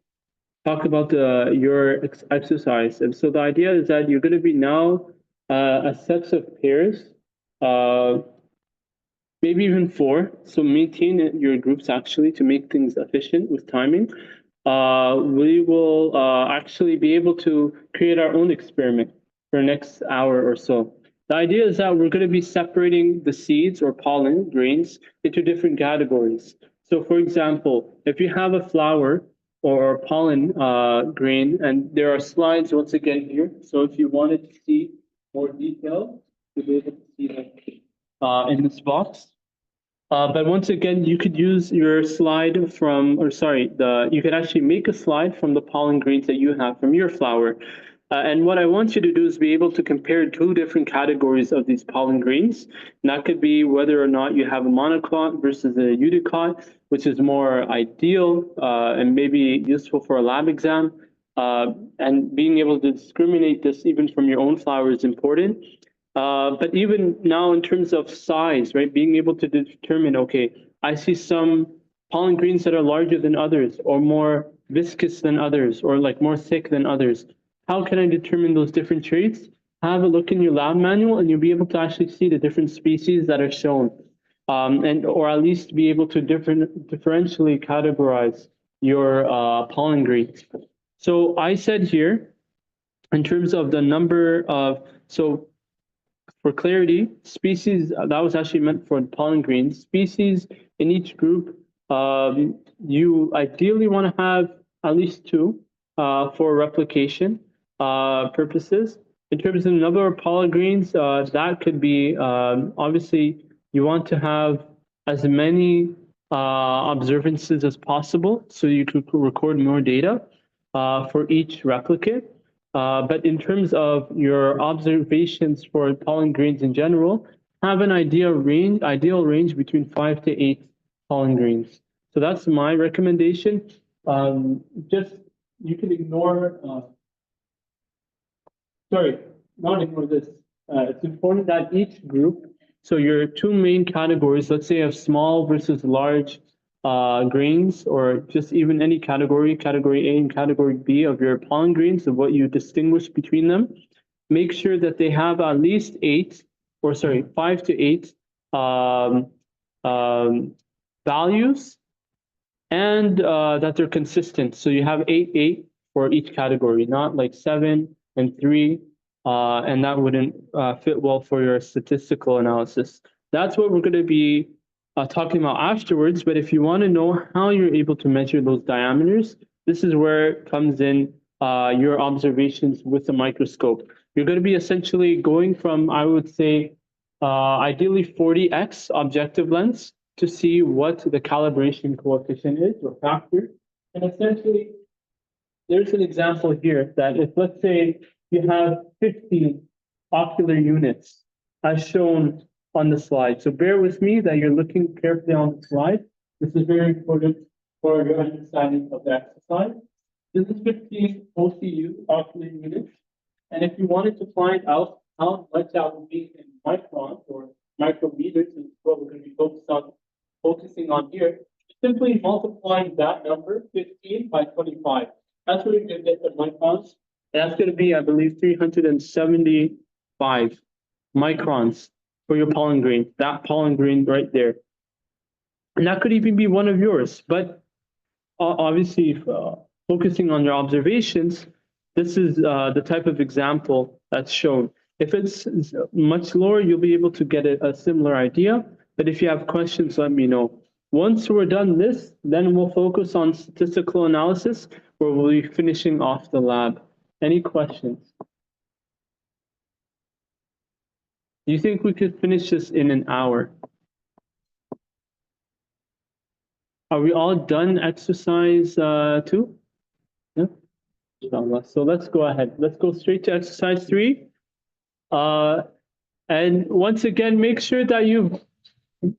talk about your exercise. And so the idea is that you're going to be now a sets of pairs, maybe even 4. So maintain your groups actually to make things efficient with timing. We will actually be able to create our own experiment for the next hour or so. The idea is that we're going to be separating the seeds or pollen grains into different categories. So for example, if you have a flower or pollen grain, and there are slides once again here. So if you wanted to see more detail, you'll be able to see that in this box. But once again, you could use your slide from, or sorry, you could actually make a slide from the pollen grains that you have from your flower. And what I want you to do is be able to compare 2 different categories of these pollen grains. And that could be whether or not you have a monoclot versus a eudicot, which is more ideal and maybe useful for a lab exam. And being able to discriminate this even from your own flower is important. But even now in terms of size, right, being able to determine, okay, I see some pollen grains that are larger than others or more viscous than others or like more thick than others. How can I determine those different traits? Have a look in your lab manual and you'll be able to actually see the different species that are shown. Or at least be able to differentially categorize your pollen grains. So I said here, in terms of the number of, so for clarity, species, that was actually meant for pollen grains. Species in each group, you ideally want to have at least 2 for replication purposes. In terms of the number of pollen grains, that could be, obviously, you want to have as many observances as possible so you could record more data for each replicate. But in terms of your observations for pollen grains in general, have an ideal range between 5 to 8 pollen grains. So that's my recommendation. Just you can ignore. Sorry, not ignore this. It's important that each group. So your two main categories, let's say of small versus large grains, or just even any category, category A and category B of your pollen grains, of what you distinguish between them. Make sure that they have at least 5 to 8 um, values, and that they're consistent. So you have 8 for each category, not like 7 and 3, and that wouldn't fit well for your statistical analysis. That's what we're going to be talking about afterwards. But if you want to know how you're able to measure those diameters, this is where it comes in your observations with the microscope. You're going to be essentially going from, I would say, ideally 40x objective lens to see what the calibration coefficient is or factor. And essentially, there's an example here that if, let's say, you have 15 ocular units as shown on the slide. So bear with me that you're looking carefully on the slide. This is very important for your understanding of the exercise. This is 15 OCU, ocular units. And if you wanted to find out how much that would be in microns or micrometers, is what we're going to be focusing on here, simply multiplying that number, 15 by 25. That's what you're going to get the microns. That's going to be, I believe, 375 microns for your pollen grain, that pollen grain right there. And that could even be one of yours. But obviously, focusing on your observations, this is the type of example that's shown. If it's much lower, you'll be able to get a similar idea. But if you have questions, let me know. Once we're done this, then we'll focus on statistical analysis, where we'll be finishing off the lab. Any questions? Do you think we could finish this in an hour? Are we all done exercise 2? Yeah? Inshallah. So let's go ahead. Let's go straight to exercise 3. And once again, make sure that you've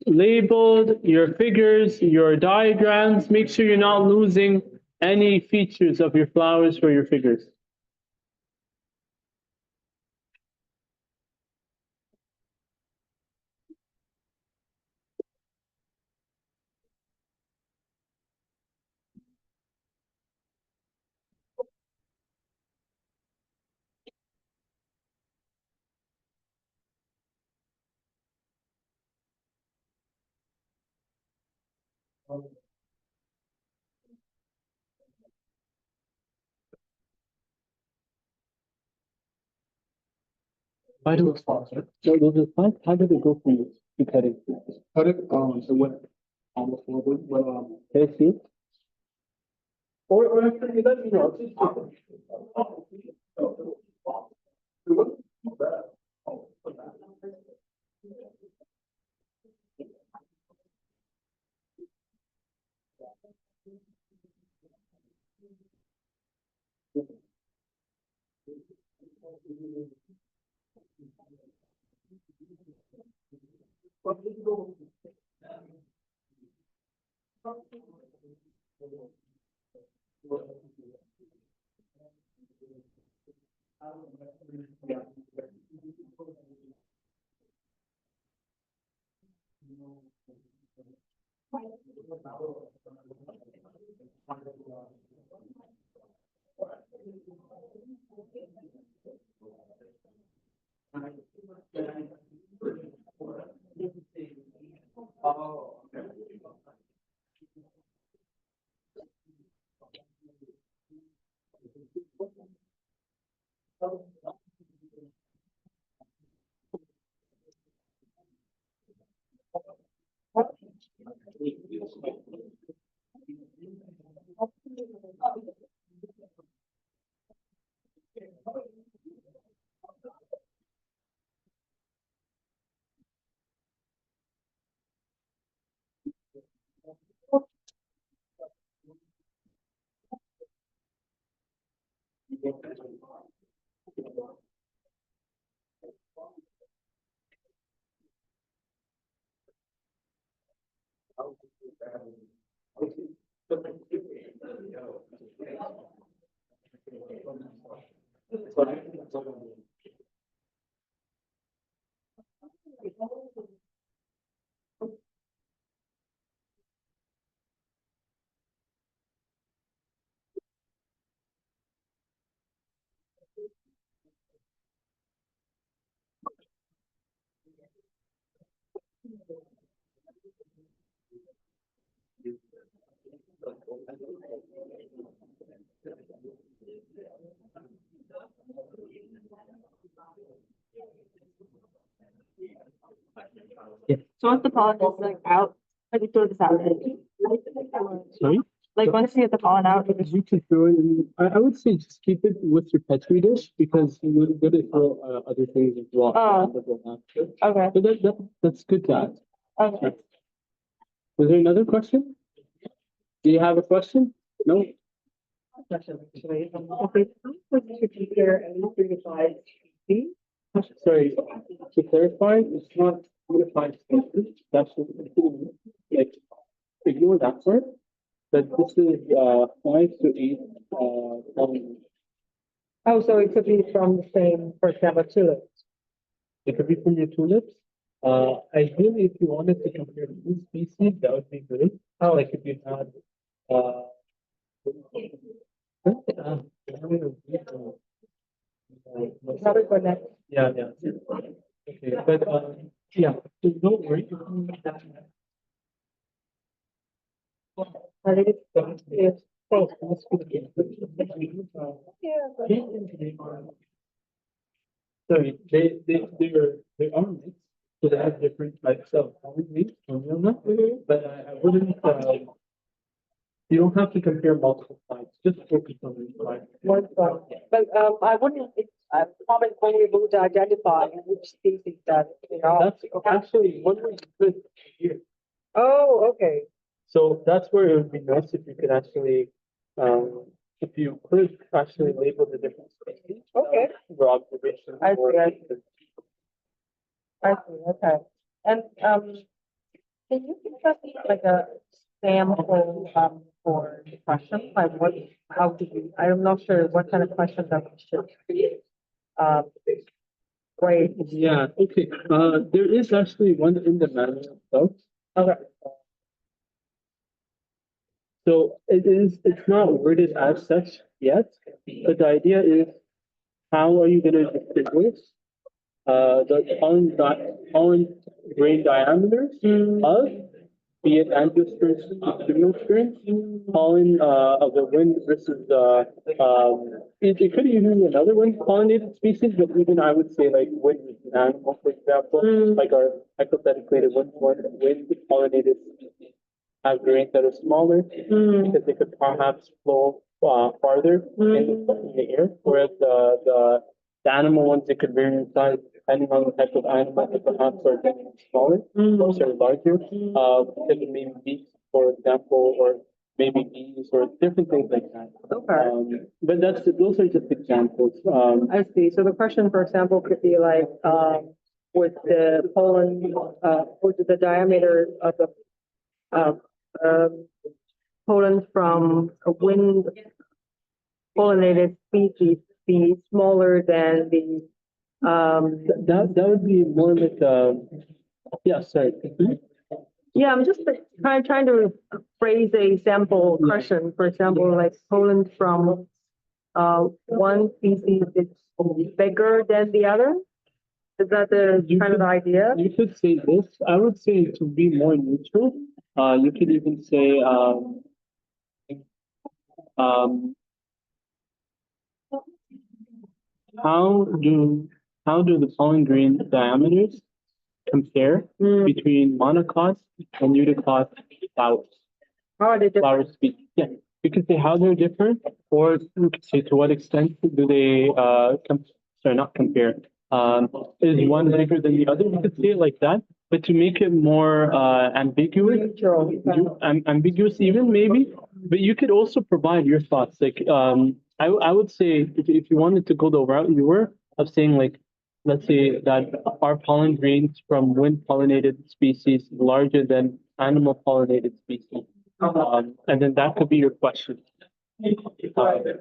labeled your figures, your diagrams. Make sure you're not losing any features of your flowers for your figures. Why do it fall? So those are fine. How did it go for you? You cut it. Cut it, it went almost forward, but, Can I see? Or actually, let me know. So once the pollen is like out, like you throw this out. Sorry? Like once you get the pollen out, you just You can throw it in. I would say just keep it with your petri dish because you're going to throw other things as well. Oh. Okay. But that's good to ask. Okay. Was there another question? Do you have a question? No? Sorry, to clarify, it's not unified species. That's like ignore that part. But this is 5 to 8 pollen. Oh, so it could be from the same, for example, tulips. It could be from your tulips. Ideally, if you wanted to compare two species, that would be good. Like if you had Probably for next. yeah. Okay, but yeah, so don't worry. Yes. Sorry, they are mixed, so they have different types of pollen mix from Ummah, but I wouldn't. You don't have to compare multiple types. Just focus on one type. One one. But I wouldn't, I'm probably only able to identify which species that they are. That's actually one way you could here. Oh, okay. So that's where it would be nice if you could actually, if you could actually label the different species. Okay. For observation. I see. Okay. And can you give us like a sample for the question? Like what, how do you, I'm not sure what kind of question that we should create. Great. Yeah, okay. There is actually one in the manual itself. Okay. So it's not worded as such yet, but the idea is how are you going to distinguish the pollen grain diameters of, be it angiosperms, gymnosperms, pollen of the wind versus it could even be another wind pollinated species, but even I would say like wind is an animal, for example, like our hypothetically the wind pollinated species have grains that are smaller because they could perhaps flow farther in the air, whereas the animal ones, they could vary in size depending on the type of animal, they perhaps are getting smaller or sorry, larger, because of maybe beaks, for example, or maybe bees or different things like that. Okay. But those are just examples. I see. So the question, for example, could be like, with the pollen, with the diameter of the pollen from a wind pollinated species be smaller than the that would be more like yeah, sorry. yeah, I'm just like, trying to phrase a sample question. For example, like pollen from one species is bigger than the other. Is that the kind of idea? You could say this. I would say to be more neutral. You could even say how do the pollen grain diameters compare between monocot and eudicot flowers? How are they different? Flower species. Yeah. You could say how they're different, or you could say to what extent do they not compare. Is one bigger than the other? You could say it like that, but to make it more ambiguous, ambiguous even maybe. But you could also provide your thoughts, like I would say if you wanted to go the route you were of saying like, let's say that our pollen grains from wind pollinated species larger than animal pollinated species. And then that could be your question. Okay.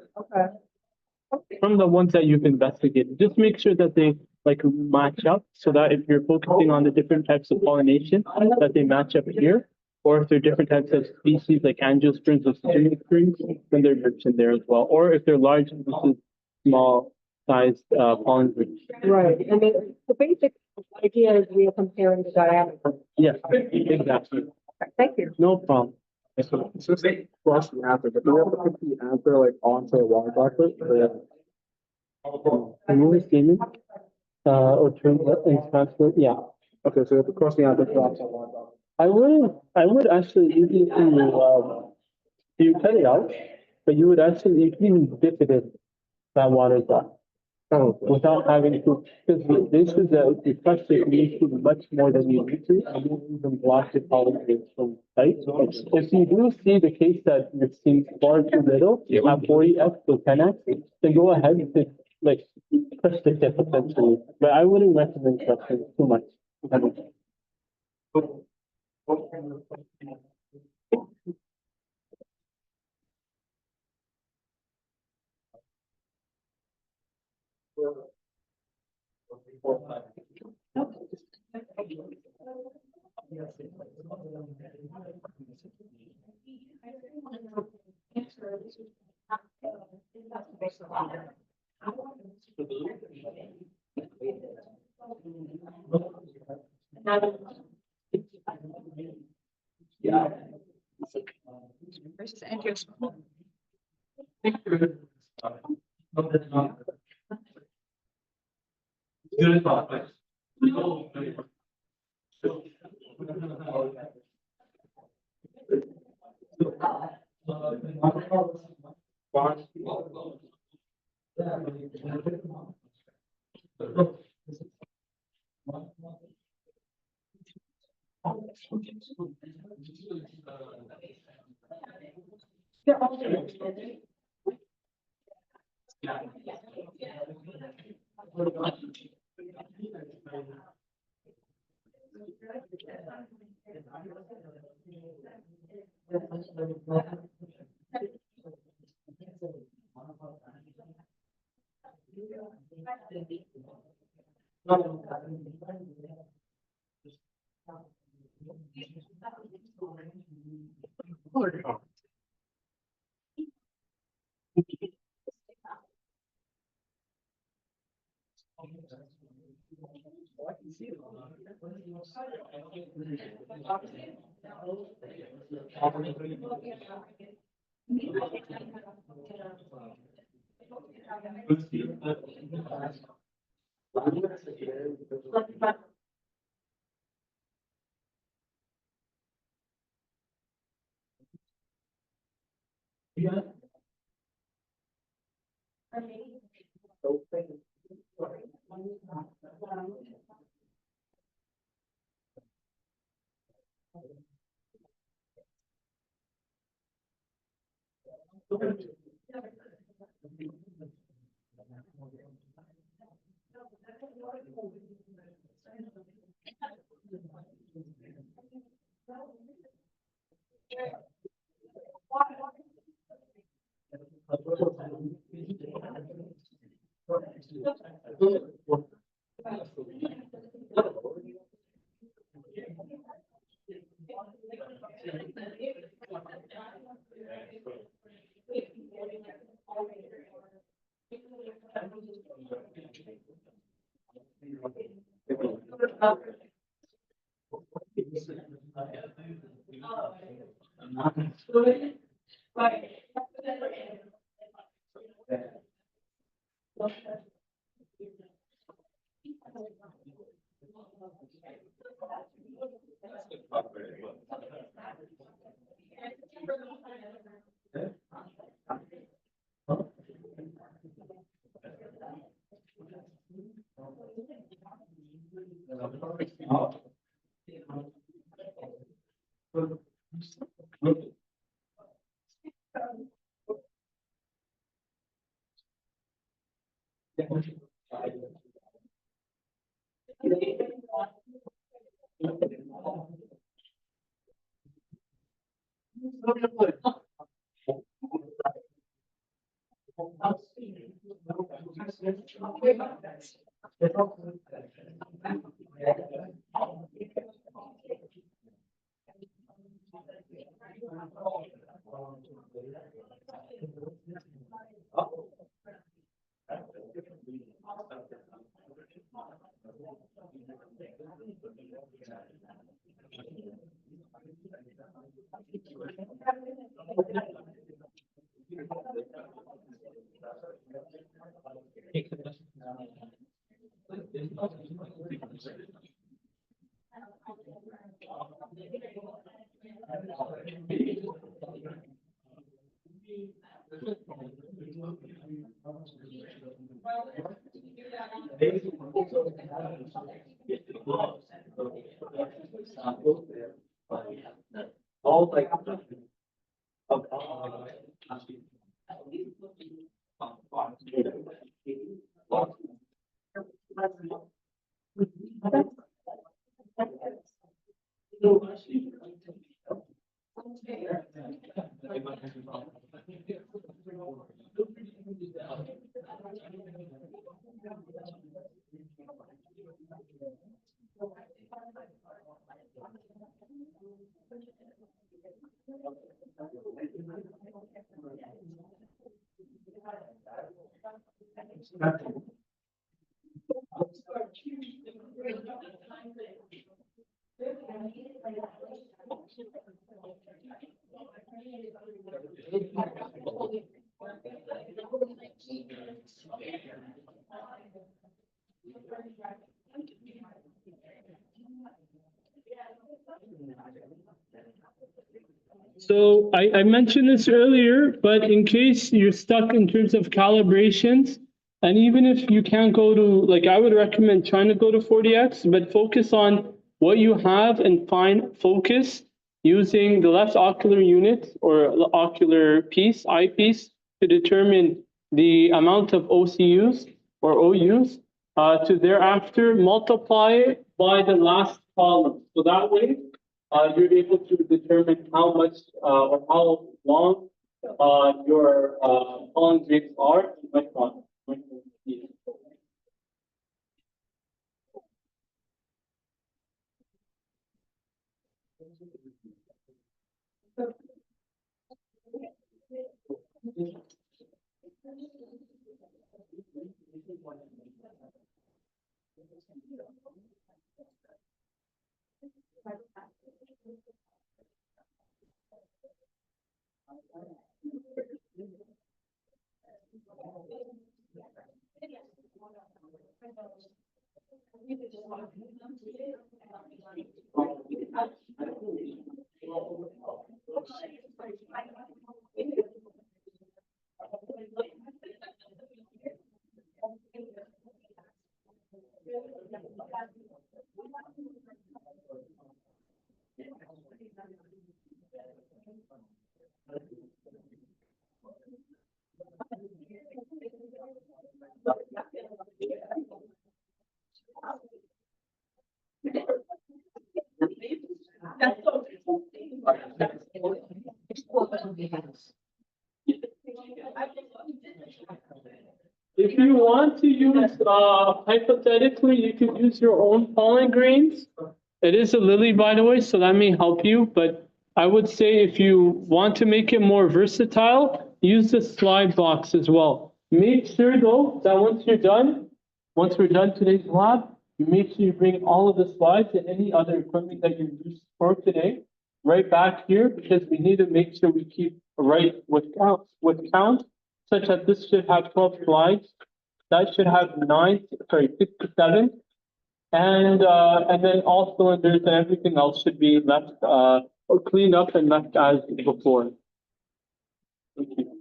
From the ones that you've investigated, just make sure that they like match up so that if you're focusing on the different types of pollination, that they match up here. Or if they're different types of species like angiosperms or strings, then they're mentioned there as well. Or if they're large, this is small sized pollen grains. Right, I mean, the basic idea is we are comparing the diameter. Yes, exactly. Thank you. No problem. So it's just cross the answer, but do we have to put the answer like onto a water droplet? Can you statement? Or term and transfer? Yeah. Okay, so we have to cross the answer to onto a water droplet. I would actually usually you cut it out, but you can even dip it in that water drop. Oh, Without having to, because the issue is that if you touch it, you need to much more than you need to, and you even block the pollen grains from sight. If you do see the case that it seems far too little, at 40x to 10x, then go ahead and like crush the tip essentially. But I wouldn't recommend crushing too much. Versus angiosperm. They're all different. So I mentioned this earlier, but in case you're stuck in terms of calibrations, and even if you can't go to, like, I would recommend trying to go to 40x, but focus on what you have and find focus using the left ocular unit or the ocular piece, eyepiece, to determine the amount of OCUs or OUs, to thereafter multiply it by the last column. So that way, you're able to determine how much or how long your pollen grapes are in micron. If you want to use, hypothetically, you could use your own pollen grains. It is a lily, by the way, so that may help you. But I would say if you want to make it more versatile, use the slide box as well. Make sure, though, that once we're done today's lab, you make sure you bring all of the slides and any other equipment that you used for today right back here, because we need to make sure we keep right with count, such that this should have 12 slides. That should have 6 to 7. And then all cylinders and everything else should be left, or cleaned up and left as before. Thank you.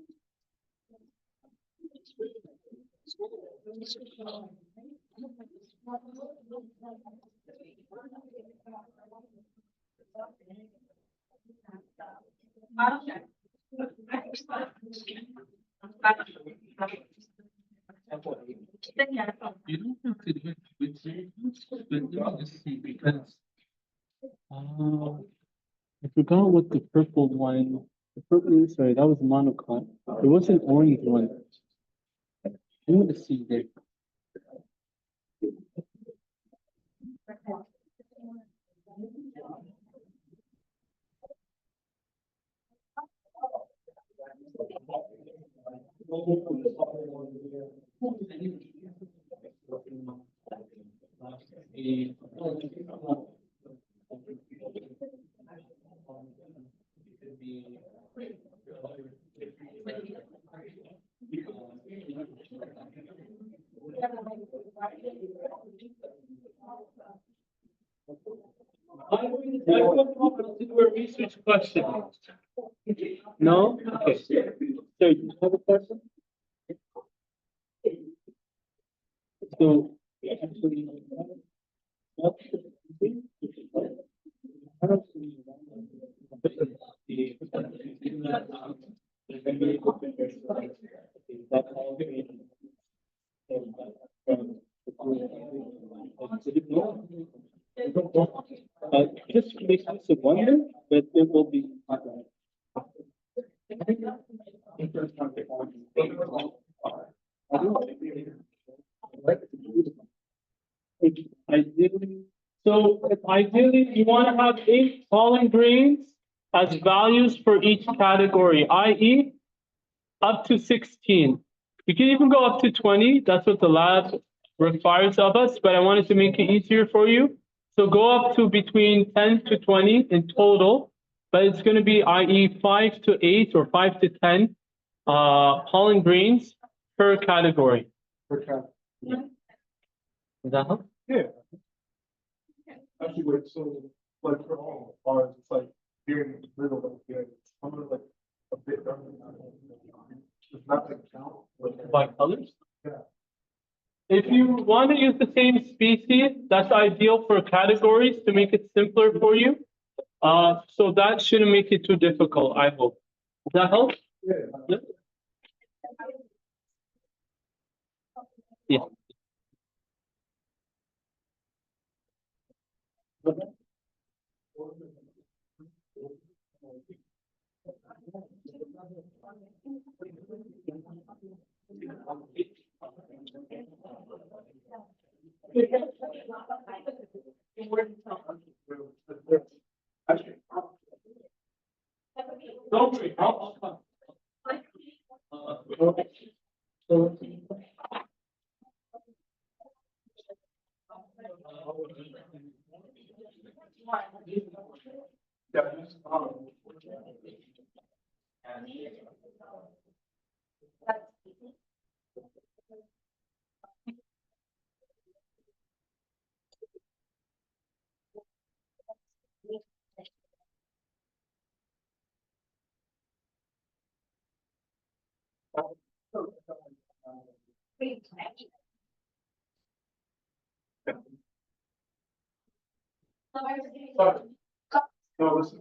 You don't have to do it with But let me just see because I forgot what the purple one. The purple, sorry, that was monocot. It was an orange one. I'm gonna see there. I want to do a research question. No? Okay. So you have a question? So actually, just makes us a wonder, but it will be. Ideally, so if ideally you want to have 8 pollen grains as values for each category, i.e. up to 16. You can even go up to 20. That's what the lab requires of us, but I wanted to make it easier for you. So go up to between 10 to 20 in total, but it's going to be i.e. 5 to 8 or 5 to 10 pollen grains per category. Okay. Does that help? Yeah. Actually, wait, so, like, for all bars, it's like, here in the middle of the good, it's kind of like a bit, it's not like count. By colors? Yeah. If you want to use the same species, that's ideal for categories to make it simpler for you. So that shouldn't make it too difficult, I hope. Does that help? Yeah. Yeah. Yeah. Actually, Don't worry, I'll come. no, this is,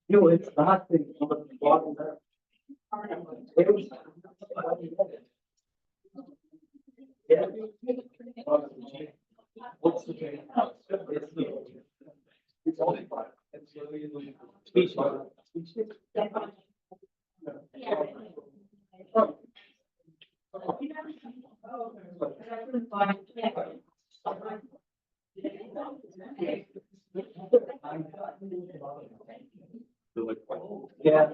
no, it's not the bottom there. Yeah. What's the change? It's only 5. It's really species. Yeah.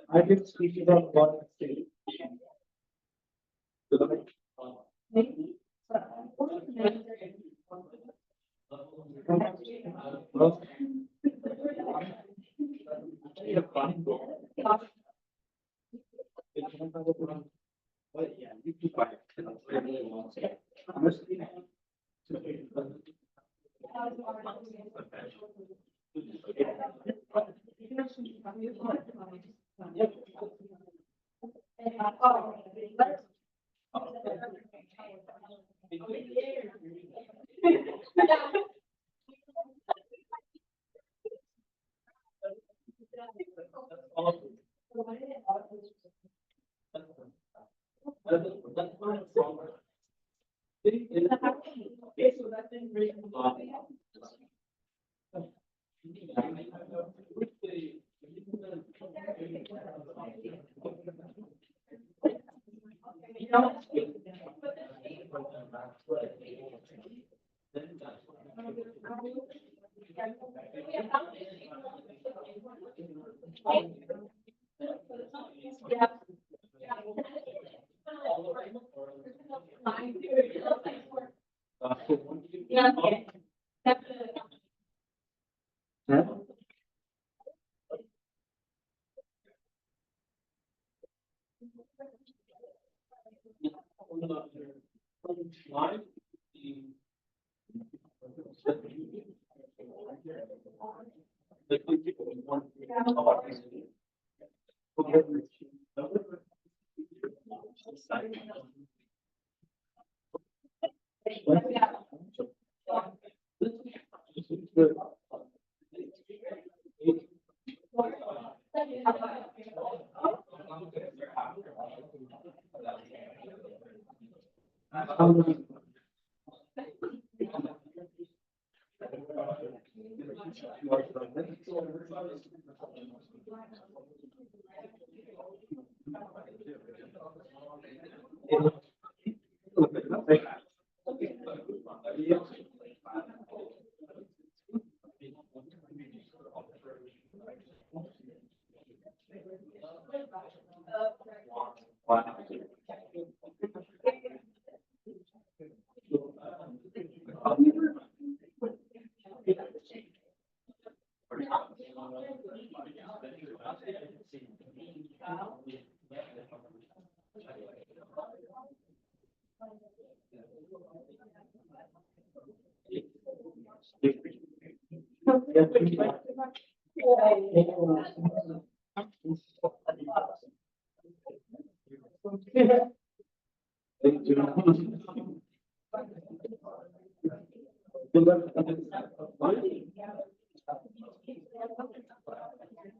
I can speak about what I say.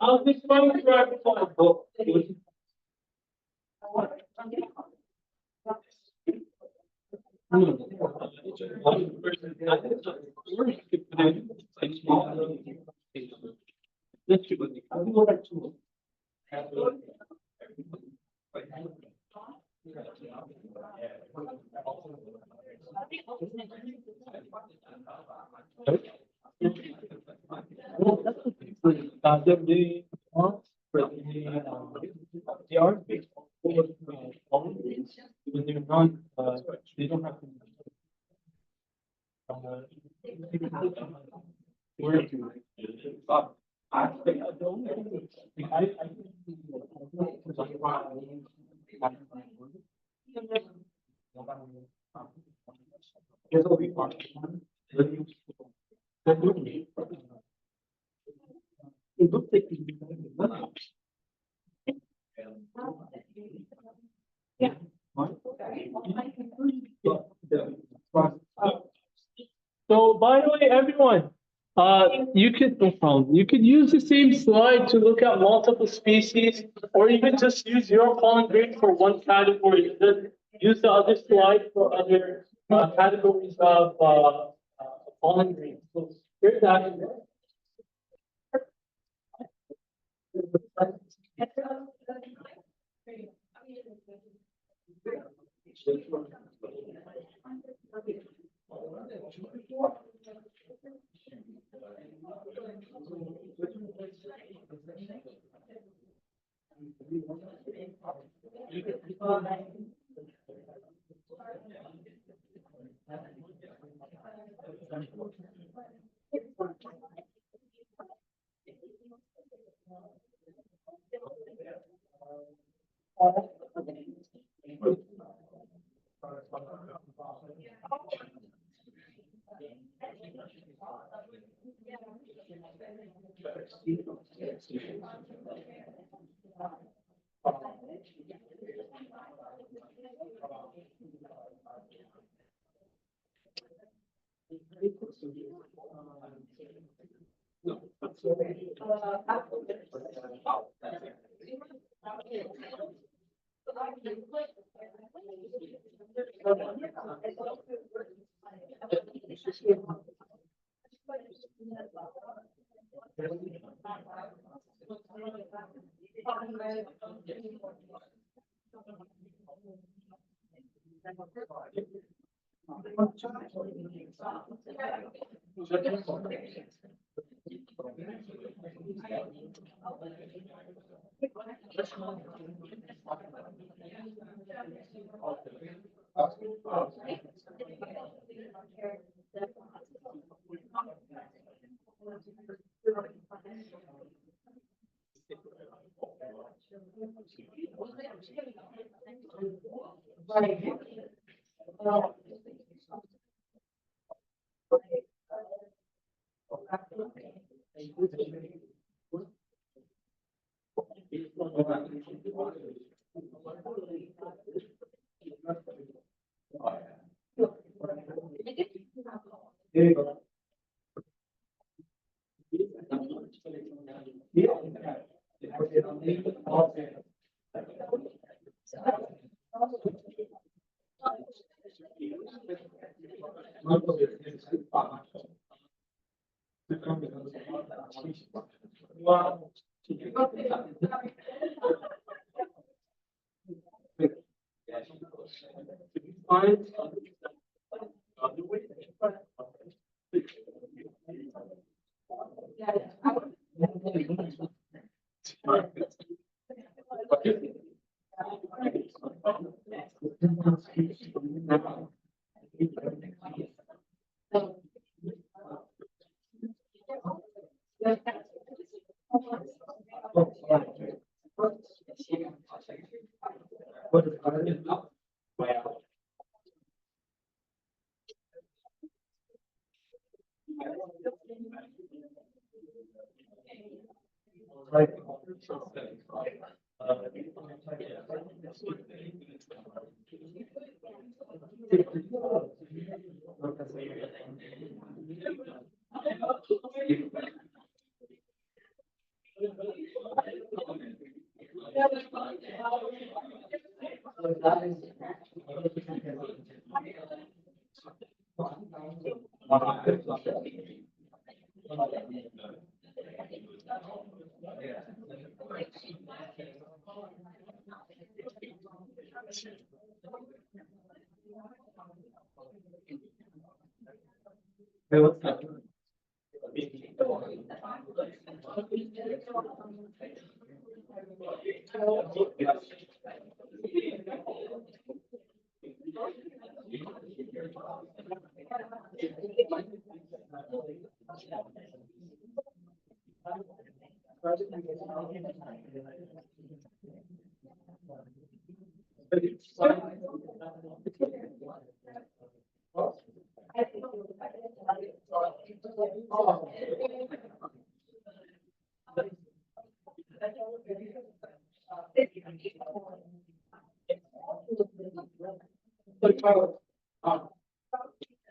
I'll just find the right book. They are based on when they're not, they don't have to. Where to? I think the only thing it looks like so, by the way, everyone, you could, no problem. You could use the same slide to look at multiple species, or even just use your pollen grade for one category. Then use the other slide for other categories of pollen grade. So here's that.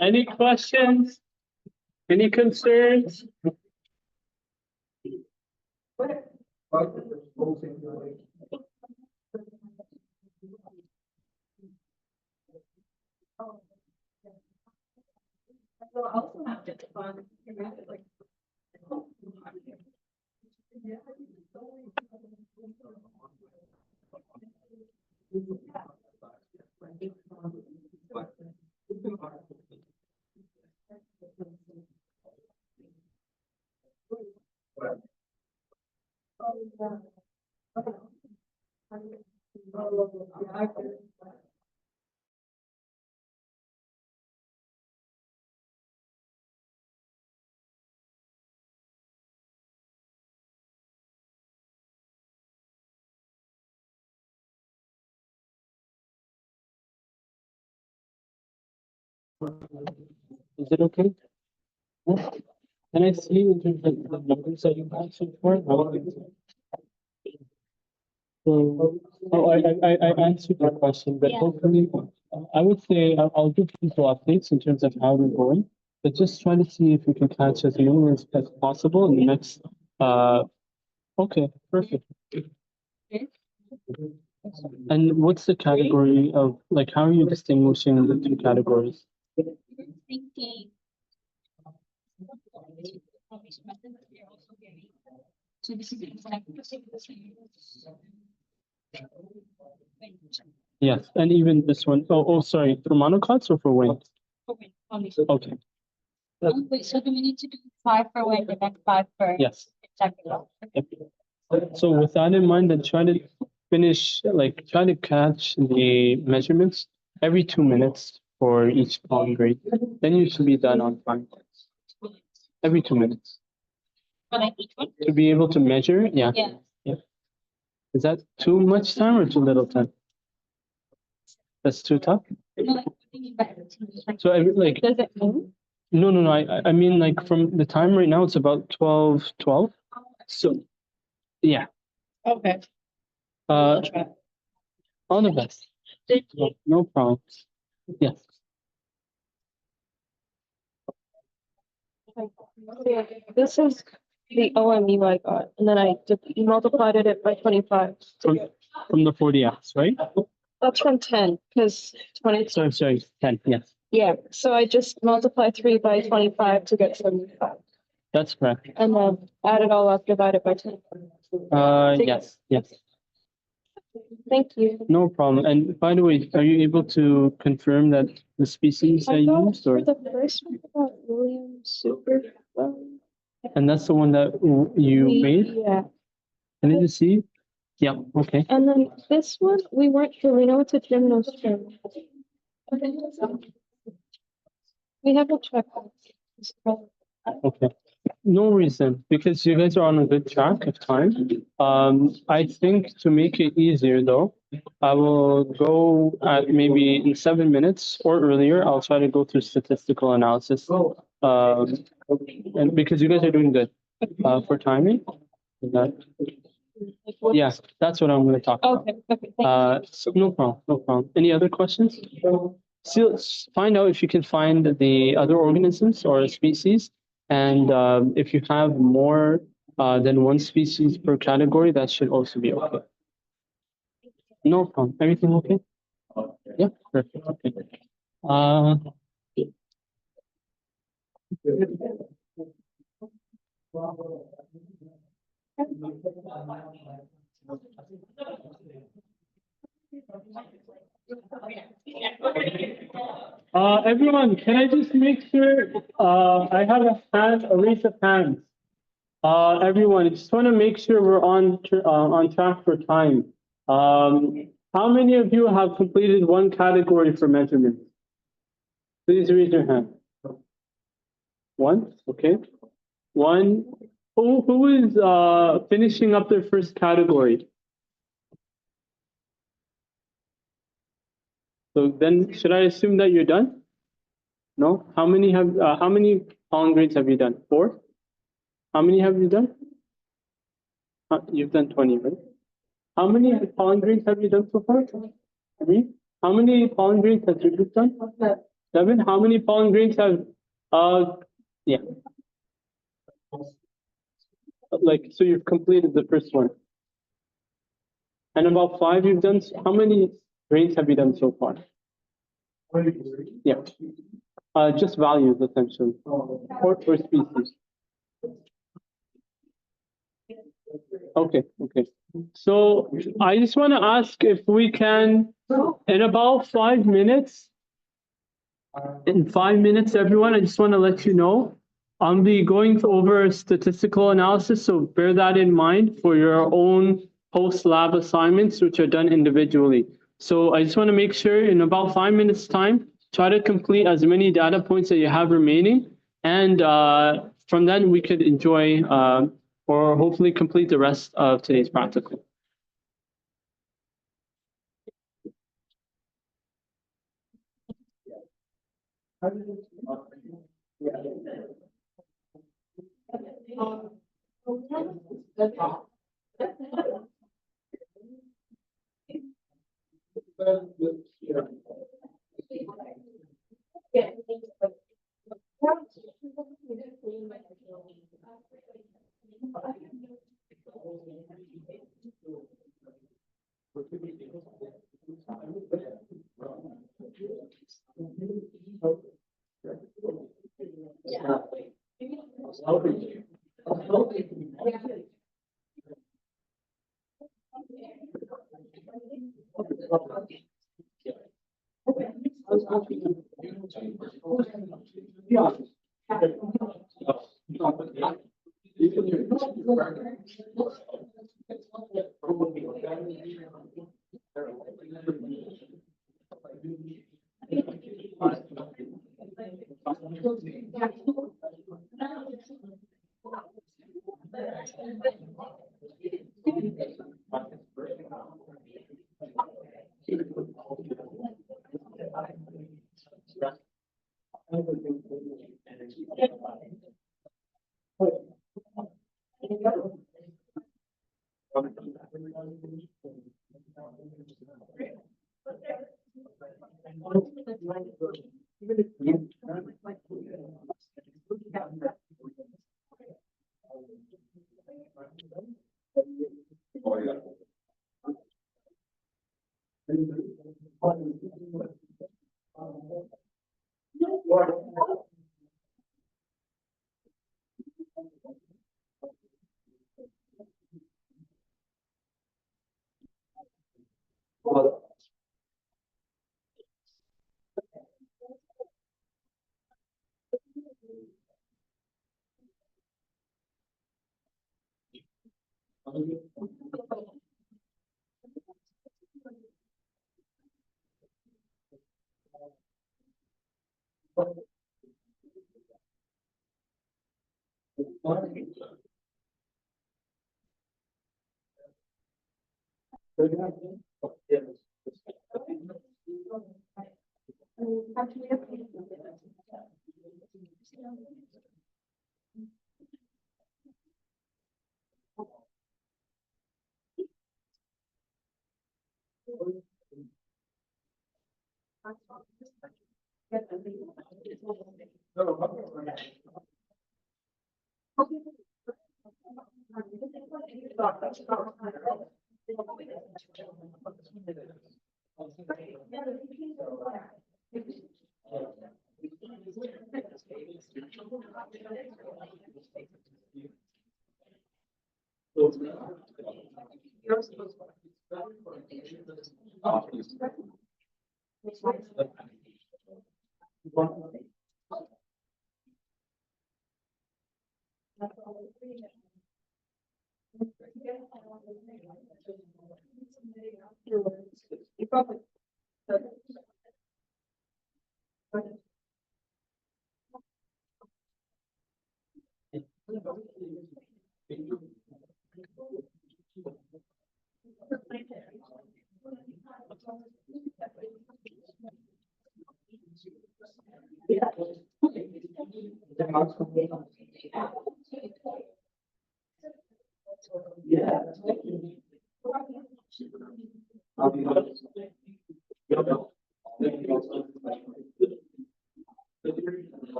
Any questions? Any concerns? Is it okay? Yeah. Can I see in terms of the numbers that you have so far? So, I answered your question, but hopefully, I would say I'll give people updates in terms of how we're going, but just try to see if we can catch as many as possible in the next, okay, perfect. And what's the category of, like, how are you distinguishing the two categories? Thinking. So this is exactly the same. Yes, and even this one. Oh, sorry, for monocots or for wind? Okay, only. Okay, Wait, so do we need to do 5 for wind and then 5 for yes. exactly? Yep. So with that in mind, then try to finish, like, try to catch the measurements every 2 minutes for each pollen grade. Then you should be done on time. Every 2 minutes. For like each one? To be able to measure, yeah. Yeah. Is that too much time or too little time? That's too tough? No, like, So like, does it move? no, I mean, like, from the time right now, it's about 12. So, yeah, Okay. all the best. Thank you. No problems. Yes. Yeah, this is the OMU I got, and then I multiplied it by 25. From the 40x, right? That's from 10, because 20. Sorry, 10, yes. Yeah, so I just multiply 3 by 25 to get 75. That's correct. And then add it all up, divide it by 10. Yes. Thank you. No problem. And by the way, are you able to confirm that the species I I got used, or? for the first one about William Super. And that's the one that you made? Yeah. Can I just see? Yeah, okay. And then this one, we weren't sure. We know it's a gymnosperm. We haven't checked. Okay. No reason, because you guys are on a good track of time. I think to make it easier though, I will go at maybe in 7 minutes or earlier. I'll try to go through statistical analysis. And because you guys are doing good. for timing. Is that- Yeah, that's what I'm going to talk about. Okay, okay, thank you. So no problem, no problem. Any other questions? So let's find out if you can find the other organisms or species, and if you have more than one species per category, that should also be okay. No problem. Everything okay? Yeah, perfect. Okay. Everyone, can I just make sure I have a raise of hands? Everyone, I just want to make sure we're on track for time. How many of you have completed one category for measurement? Please raise your hand. One, okay. One. Who is finishing up their first category? So then, should I assume that you're done? No. How many pollen grades have you done? 4. How many have you done? You've done 20, right? How many pollen grades have you done so far? 3. How many pollen grades has you done? 7. How many pollen grades have? Yeah. Like, so you've completed the first one. And about 5 you've done. How many grades have you done so far? Yeah. Just values essentially. Or species. Okay, okay. So I just want to ask if we can, in about 5 minutes, in 5 minutes, everyone, I just want to let you know, I'll be going over statistical analysis, so bear that in mind for your own post-lab assignments, which are done individually. So I just want to make sure in about 5 minutes time, try to complete as many data points that you have remaining. And from then we could enjoy or hopefully complete the rest of today's practical.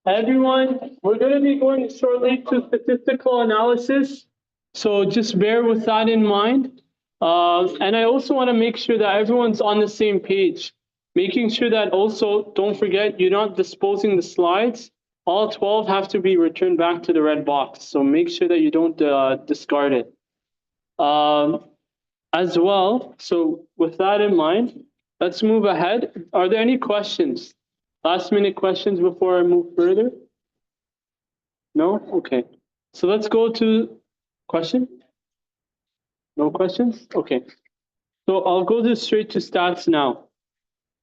Everyone, we're going to be going shortly to statistical analysis, so just bear with that in mind. And I also want to make sure that everyone's on the same page, making sure that also, don't forget, you're not disposing the slides. All 12 have to be returned back to the red box, so make sure that you don't discard it. As well, so with that in mind, let's move ahead. Are there any questions? Last minute questions before I move further? No? Okay. So let's go to question. No questions? Okay. So I'll go straight to stats now.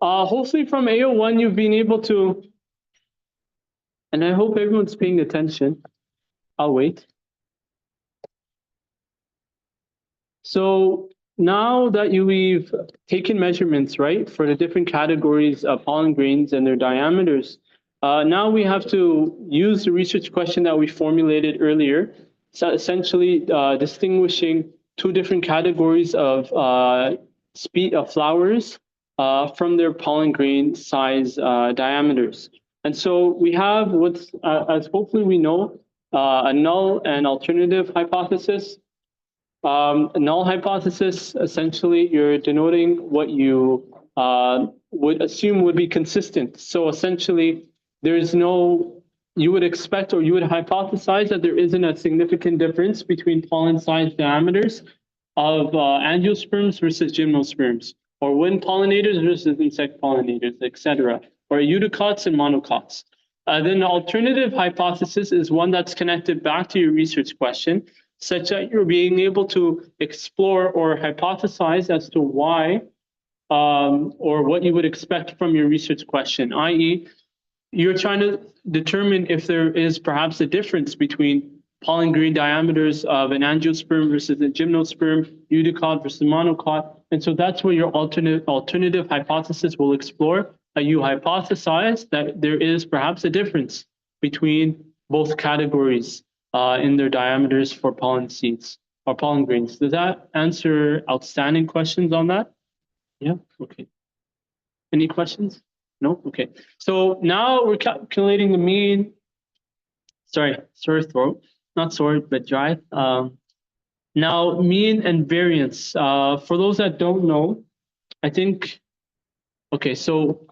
Hopefully from AO1 you've been able to, and I hope everyone's paying attention. I'll wait. So now that we've taken measurements, right, for the different categories of pollen grains and their diameters, now we have to use the research question that we formulated earlier, so essentially distinguishing two different categories of flowers from their pollen grain size diameters. And so we have what's, as hopefully we know, a null and alternative hypothesis. A null hypothesis, essentially, you're denoting what you would assume would be consistent. So essentially, there's no, you would expect or you would hypothesize that there isn't a significant difference between pollen size diameters of angiosperms versus gymnosperms, or wind pollinators versus insect pollinators, etc., or eudicots and monocots. Then the alternative hypothesis is one that's connected back to your research question, such that you're being able to explore or hypothesize as to why or what you would expect from your research question, i.e., you're trying to determine if there is perhaps a difference between pollen grain diameters of an angiosperm versus a gymnosperm, eudicot versus monocot. And so that's where your alternative hypothesis will explore. You hypothesize that there is perhaps a difference between both categories in their diameters for pollen seeds or pollen grains. Does that answer outstanding questions on that? Yeah, okay. Any questions? No? Okay. So now we're calculating the mean, sore throat, not sore, but dry. Now, mean and variance. For those that don't know, I think, okay, so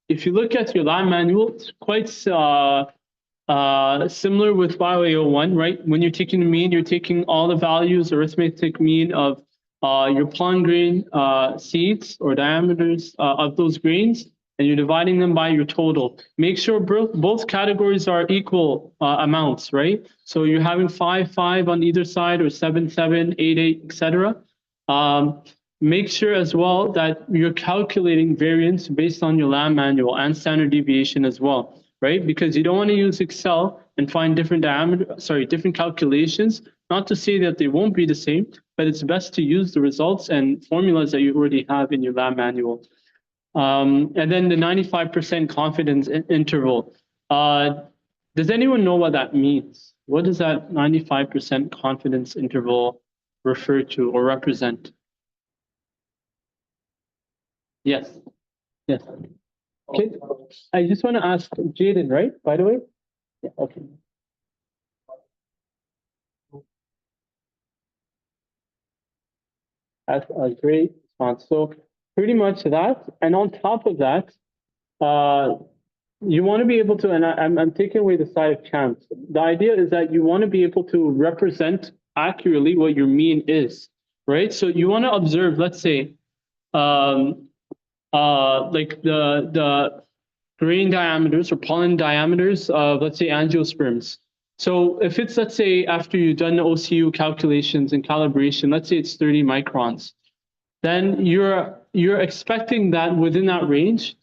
if you look at your lab manual, it's quite similar with BIOA01, right? When you're taking the mean, you're taking all the values, arithmetic mean of your pollen grain seeds or diameters of those grains, and you're dividing them by your total. Make sure both categories are equal amounts, right? So you're having 5, 5 on either side, or 7, 7, 8, 8, etc. Make sure as well that you're calculating variance based on your lab manual and standard deviation as well, right? Because you don't want to use Excel and find different different calculations. Not to say that they won't be the same, but it's best to use the results and formulas that you already have in your lab manual. And then the 95% confidence interval. Does anyone know what that means? What does that 95% confidence interval refer to or represent? Yes. Yes. Okay. I just want to ask Jaden, right? By the way? Yeah, okay. That's a great response. So pretty much that. And on top of that, you want to be able to, and I'm taking away the side of chance. The idea is that you want to be able to represent accurately what your mean is, right? So you want to observe, let's say, like the grain diameters or pollen diameters of, let's say, angiosperms. So if it's, let's say, after you've done the OCU calculations and calibration, let's say it's 30 microns, then you're expecting that within that range,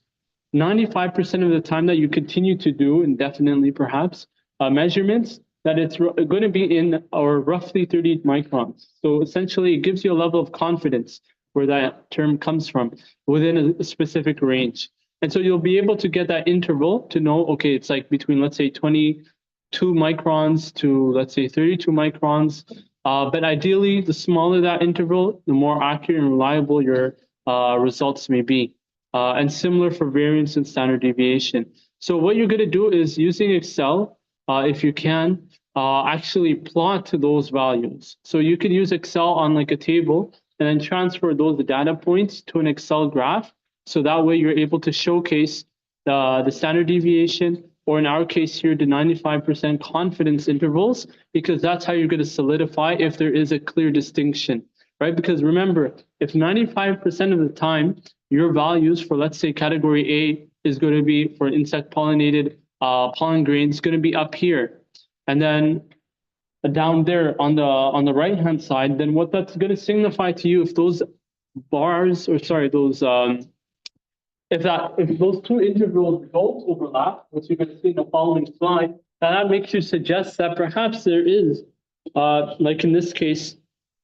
95% of the time that you continue to do indefinitely, perhaps, measurements, that it's going to be in or roughly 30 microns. So essentially, it gives you a level of confidence where that term comes from within a specific range. And so you'll be able to get that interval to know, okay, it's like between, let's say, 22 microns to, let's say, 32 microns. But ideally, the smaller that interval, the more accurate and reliable your results may be. And similar for variance and standard deviation. So what you're going to do is using Excel, if you can, actually plot those values. So you could use Excel on like a table and then transfer those data points to an Excel graph. So that way you're able to showcase the standard deviation, or in our case here, the 95% confidence intervals, because that's how you're going to solidify if there is a clear distinction, right? Because remember, if 95% of the time your values for, let's say, category A is going to be for insect pollinated pollen grains going to be up here, and then down there on the right hand side, then what that's going to signify to you, if those bars, or sorry, those if those two intervals don't overlap, which you're going to see in the following slide, that makes you suggest that perhaps there is, like in this case,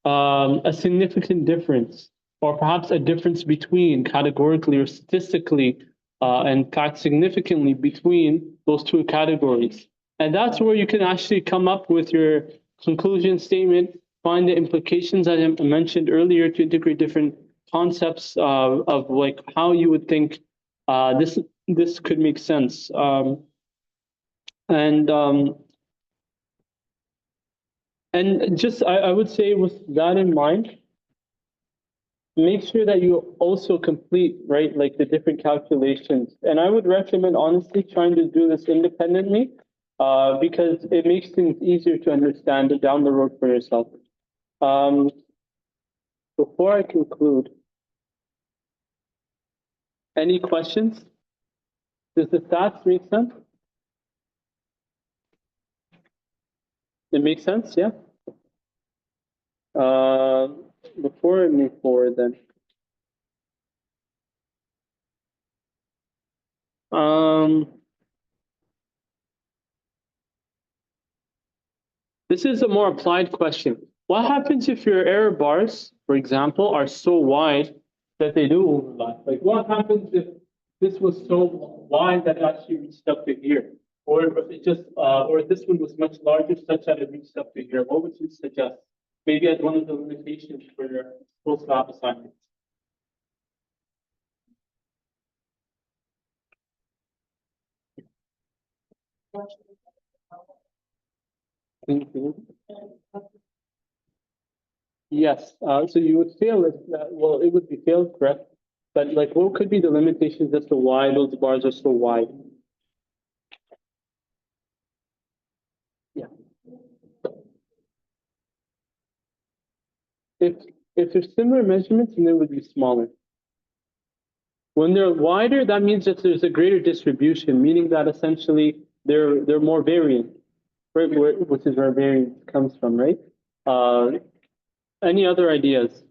a significant difference, or perhaps a difference between categorically or statistically, in fact, significantly between those two categories. And that's where you can actually come up with your conclusion statement, find the implications that I mentioned earlier to integrate different concepts of like how you would think this could make sense. And just I would say with that in mind, make sure that you also complete, right, like the different calculations. And I would recommend honestly trying to do this independently because it makes things easier to understand down the road for yourself. Before I conclude, any questions? Does the stats make sense? It makes sense, yeah? Before I move forward then. This is a more applied question. What happens if your error bars, for example, are so wide that they do overlap? Like what happens if this was so wide that it actually reached up to here? Or if it just, or this one was much larger such that it reached up to here? What would you suggest? Maybe as one of the limitations for your post-lab assignments. Yes, so you would fail it, well, it would be failed, correct? But like, what could be the limitations as to why those bars are so wide? Yeah. If there's similar measurements, then it would be smaller. When they're wider, that means that there's a greater distribution, meaning that essentially they're more variant, right? Which is where variance comes from, right? Any other ideas?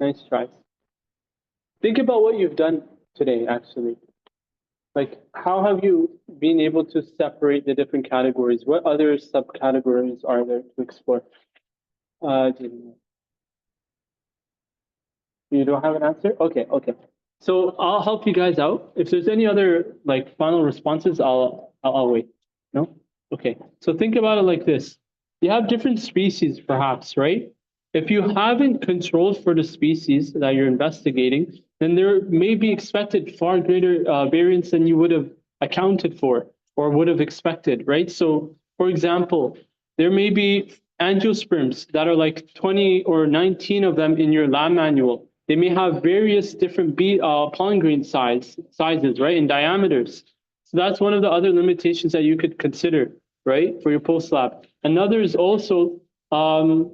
Nice tries. Think about what you've done today, actually. Like, how have you been able to separate the different categories? What other subcategories are there to explore? You don't have an answer? Okay, okay. So I'll help you guys out. If there's any other like final responses, I'll wait. No? Okay. So think about it like this. You have different species perhaps, right? If you haven't controlled for the species that you're investigating, then there may be expected far greater variance than you would have accounted for or would have expected, right? So for example, there may be angiosperms that are like 20 or 19 of them in your lab manual. They may have various different pollen grain sizes, right, in diameters. So that's one of the other limitations that you could consider, right, for your post lab. Another is also the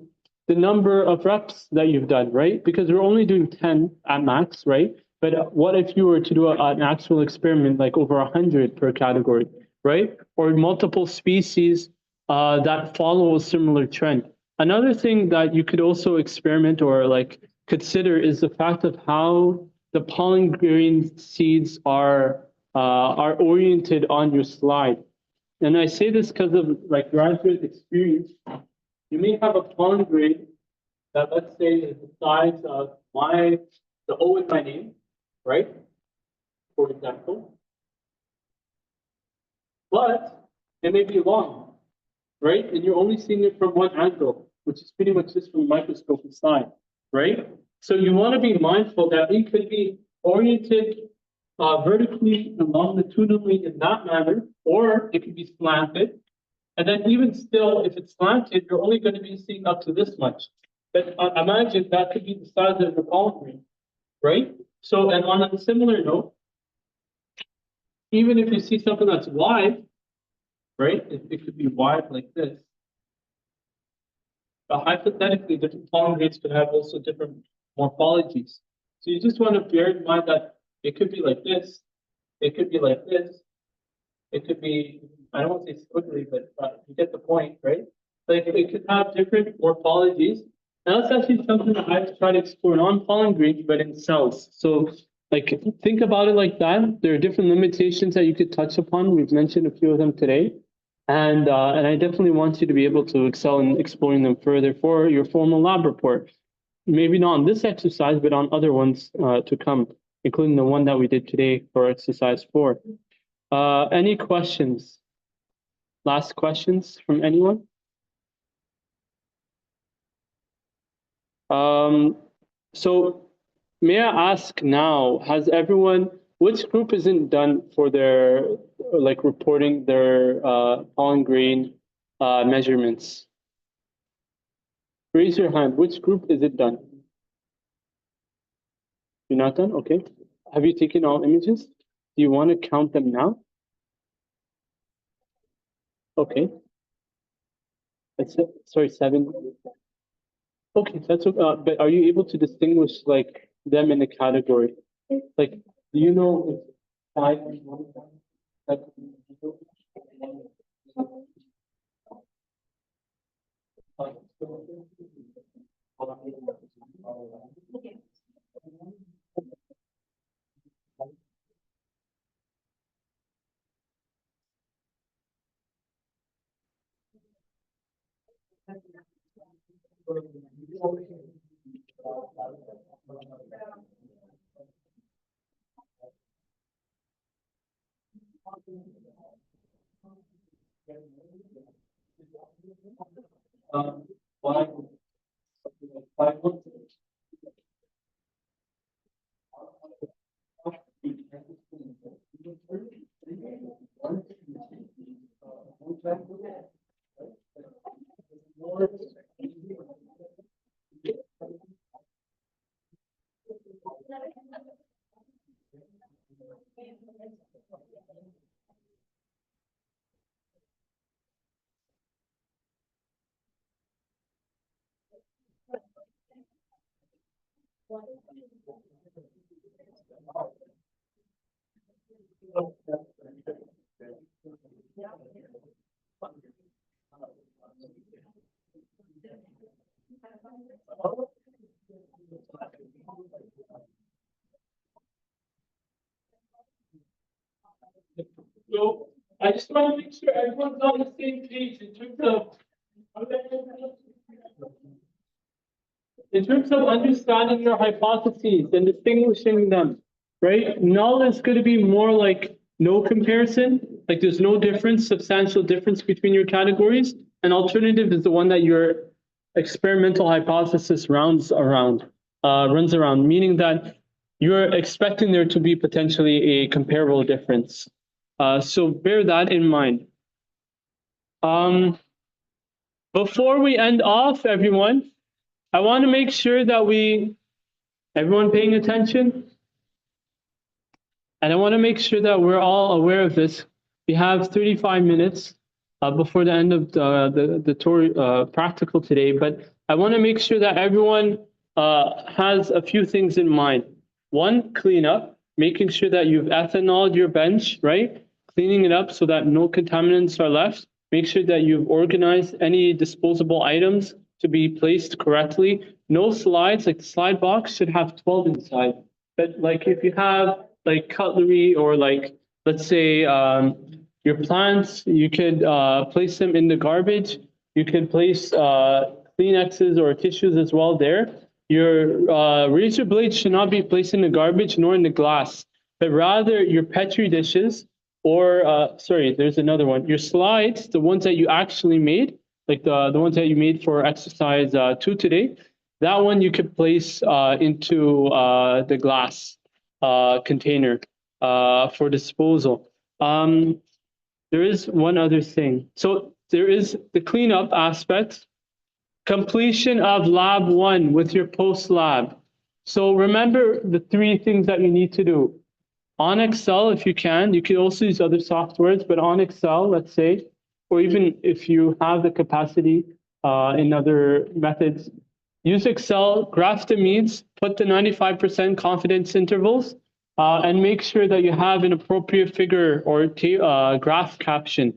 number of reps that you've done, right? Because we're only doing 10 at max, right? But what if you were to do an actual experiment like over 100 per category, right? Or multiple species that follow a similar trend. Another thing that you could also experiment or like consider is the fact of how the pollen grain seeds are oriented on your slide. And I say this because of like graduate experience. You may have a pollen grain that, let's say, is the size of the O in my name, right? For example. But it may be long, right? And you're only seeing it from one angle, which is pretty much just from a microscope aside, right? So you want to be mindful that it could be oriented vertically and longitudinally in that manner, or it could be slanted. And then even still, if it's slanted, you're only going to be seeing up to this much. But imagine that could be the size of the pollen grain, right? So, and on a similar note, even if you see something that's wide, right? It could be wide like this. But hypothetically, different pollen grains could have also different morphologies. So you just want to bear in mind that it could be like this, it could be like this, it could be, I don't want to say squiggly, but you get the point, right? Like it could have different morphologies. And that's actually something that I've tried to explore on pollen grains, but in cells. So like think about it like that. There are different limitations that you could touch upon. We've mentioned a few of them today. And I definitely want you to be able to excel in exploring them further for your formal lab report. Maybe not on this exercise, but on other ones to come, including the one that we did today for exercise 4. Any questions? Last questions from anyone? So may I ask now, has everyone, which group isn't done for their, like reporting their pollen grain measurements? Raise your hand, which group is it done? You're not done? Okay. Have you taken all images? Do you want to count them now? Okay. That's it. Sorry, 7. Okay, that's okay. But are you able to distinguish like them in a category? Like, do you know if 5 is one of them? Why? So I just want to make sure everyone's on the same page in terms of understanding your hypotheses and distinguishing them, right? Null is going to be more like no comparison, like there's no difference, substantial difference between your categories. And alternative is the one that your experimental hypothesis runs around, meaning that you're expecting there to be potentially a comparable difference. So bear that in mind. Before we end off, everyone, I want to make sure that everyone paying attention, and I want to make sure that we're all aware of this. We have 35 minutes before the end of the practical today, but I want to make sure that everyone has a few things in mind. One, clean up, making sure that you've ethanoled your bench, right? Cleaning it up so that no contaminants are left. Make sure that you've organized any disposable items to be placed correctly. No slides, like the slide box should have 12 inside. But like if you have like cutlery or like, let's say your plants, you could place them in the garbage. You could place Kleenexes or tissues as well there. Your razor blades should not be placed in the garbage nor in the glass, but rather your Petri dishes or, sorry, there's another one. Your slides, the ones that you actually made, like the ones that you made for exercise 2 today, that one you could place into the glass container for disposal. There is one other thing. So there is the cleanup aspect, completion of lab 1 with your post lab. So remember the 3 things that you need to do. On Excel, if you can also use other softwares, but on Excel, let's say, or even if you have the capacity in other methods, use Excel, graph the means, put the 95% confidence intervals, and make sure that you have an appropriate figure or graph caption.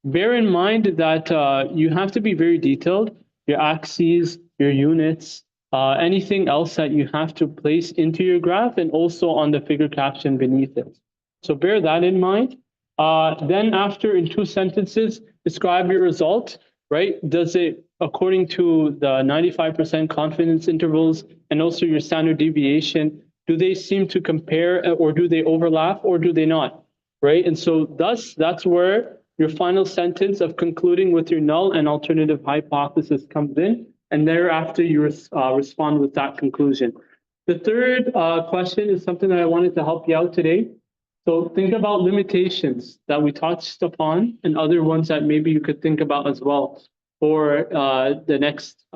Bear in mind that you have to be very detailed, your axes, your units, anything else that you have to place into your graph and also on the figure caption beneath it. So bear that in mind. Then after, in 2 sentences, describe your result, right? Does it, according to the 95% confidence intervals and also your standard deviation, do they seem to compare or do they overlap or do they not, right? And so thus, that's where your final sentence of concluding with your null and alternative hypothesis comes in. And thereafter, you respond with that conclusion. The third question is something that I wanted to help you out today. So think about limitations that we touched upon and other ones that maybe you could think about as well for the next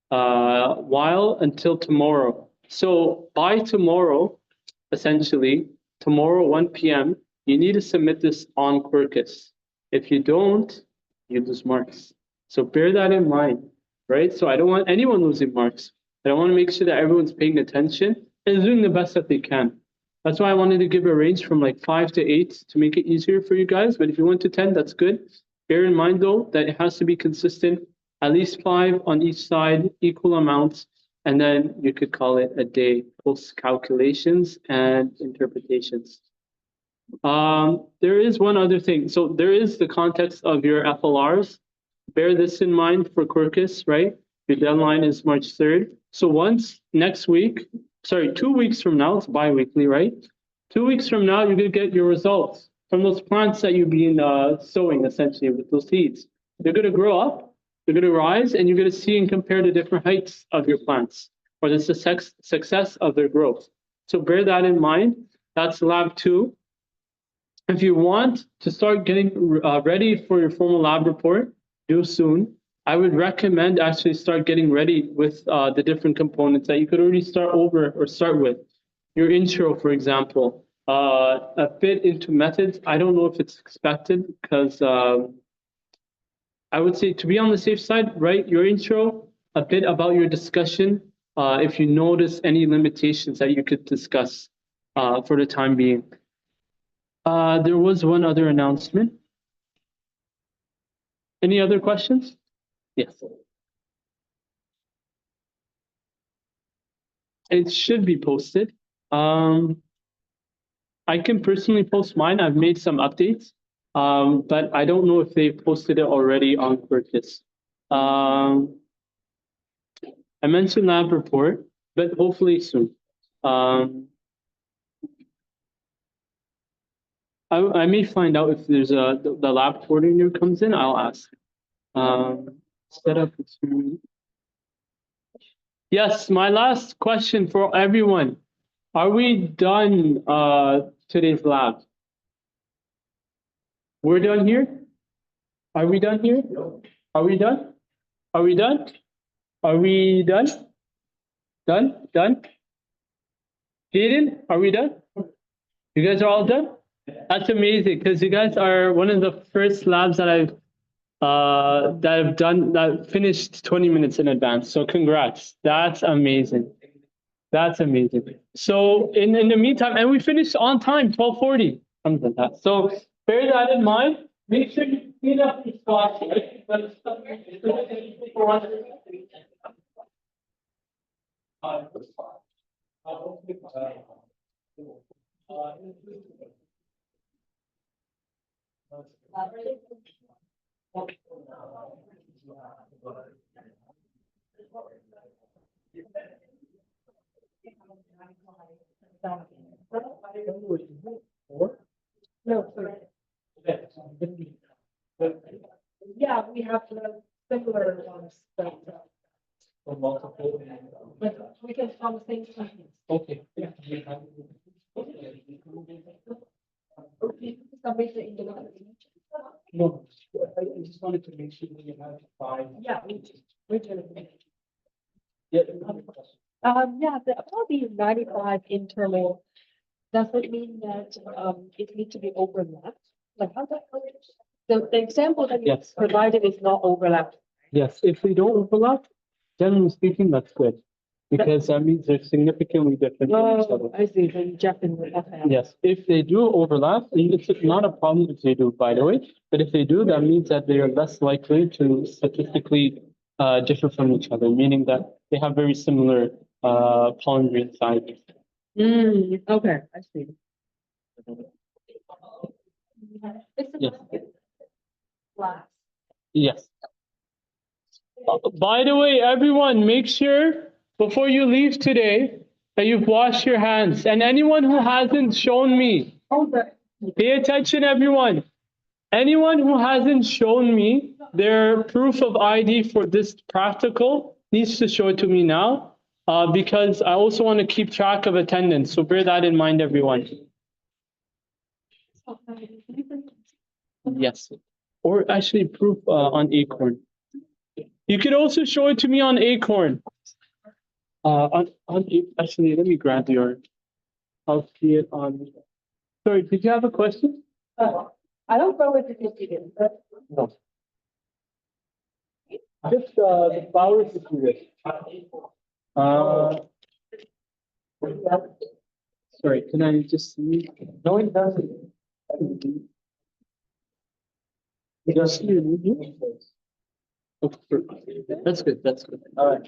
while until tomorrow. So by tomorrow, essentially, tomorrow 1 p.m., you need to submit this on Quercus. If you don't, you lose marks. So bear that in mind, right? So I don't want anyone losing marks. I want to make sure that everyone's paying attention and is doing the best that they can. That's why I wanted to give a range from like 5 to 8 to make it easier for you guys. But if you went to 10, that's good. Bear in mind though, that it has to be consistent, at least 5 on each side, equal amounts. And then you could call it a day, post calculations and interpretations. There is one other thing. So there is the context of your FLRs. Bear this in mind for Quercus, right? Your deadline is March 3rd. So once next week, 2 weeks from now, it's bi-weekly, right? 2 weeks from now, you're going to get your results from those plants that you've been sowing, essentially, with those seeds. They're going to grow up, they're going to rise, and you're going to see and compare the different heights of your plants or the success of their growth. So bear that in mind. That's lab 2. If you want to start getting ready for your formal lab report, do soon. I would recommend actually start getting ready with the different components that you could already start over or start with. Your intro, for example, a bit into methods. I don't know if it's expected because I would say to be on the safe side, right? Your intro, a bit about your discussion. If you notice any limitations that you could discuss for the time being. There was one other announcement. Any other questions? Yes. It should be posted. I can personally post mine. I've made some updates, but I don't know if they posted it already on Quercus. I mentioned lab report, but hopefully soon. I may find out if there's the lab coordinator comes in. I'll ask. Set up. Yes, my last question for everyone. Are we done today's lab? We're done here? Are we done here? Are we done? Are we done? Are we done? Done? Done? Hayden, are we done? You guys are all done? That's amazing because you guys are one of the first labs that I've finished 20 minutes in advance. So congrats. That's amazing. That's amazing. So in the meantime, and we finished on time, 12:40. Something like that. So bear that in mind. Make sure you clean up your spots, right? Yeah, we have the similar ones, but we can on the same time. Okay. Submit the individual. No, I just wanted to make sure that you have 5. Yeah, we do. Yeah. Yeah, about the 95 internal, does it mean that it needs to be overlapped? Like how that, the example that you Yes. provided is not overlapped. Yes, if they don't overlap, generally speaking, that's good. Because that means they're significantly different from each other. I see, then definitely, okay. Yes, if they do overlap, and it's not a problem if they do, by the way, but if they do, that means that they are less likely to statistically differ from each other, meaning that they have very similar pollen grain sizes. Okay, I see. Yes. Glass. Yes. By the way, everyone, make sure before you leave today that you've washed your hands. And anyone who hasn't shown me, pay attention, everyone. Anyone who hasn't shown me their proof of ID for this practical needs to show it to me now. because I also want to keep track of attendance. So bear that in mind, everyone. Yes. Or actually proof on Acorn. You could also show it to me on Acorn. Actually, let me grab your. I'll see it on. Sorry, did you have a question? I don't know what it is. No. Just the power security. Sorry, can I just see? No, it doesn't. Just see it. Okay, that's good. That's good. All right.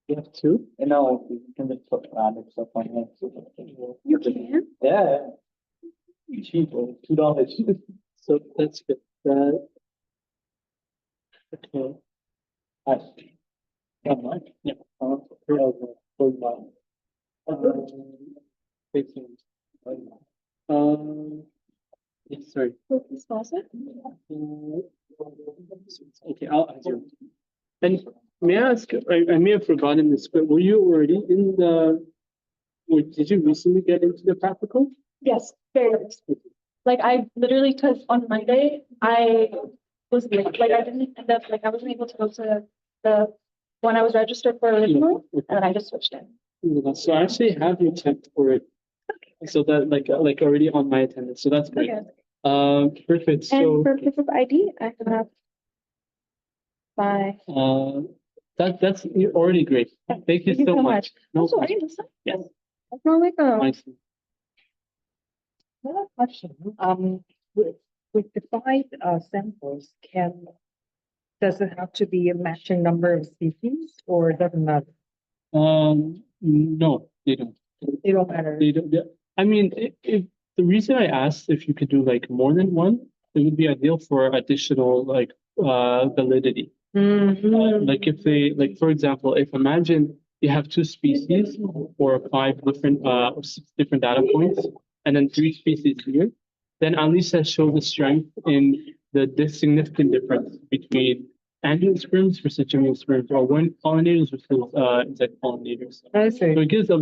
You have two? No, you can just put random stuff on here. You can? Yeah. Cheap, $2. So that's good. Okay. Yeah. Yes, sorry. Focus faucet? Okay, I'll ask you. And may I ask, I may have forgotten this, but were you already in did you recently get into the practical? Yes, very nice. Like I literally, cause on Monday, I was late, like I didn't end up, like I wasn't able to go to the one I was registered for originally, and then I just switched in. So I actually have you checked for it. So that like already on my attendance. So that's great. Okay. Perfect. So And for proof of ID, I have my. that's already great. Thank you so much. No Also, problem. Yes. Nice. Another question, with the five samples, does it have to be a matching number of species or it doesn't matter? No, they don't. It don't matter. They don't. I mean, if the reason I asked if you could do like more than one, it would be ideal for additional like validity. Like if they like, for example, if imagine you have two species or five different or six different data points, and then three species here, then at least that shows the strength in the significant difference between angiosperms versus gymnosperms, or wind pollinators versus insect pollinators. I see. So it gives a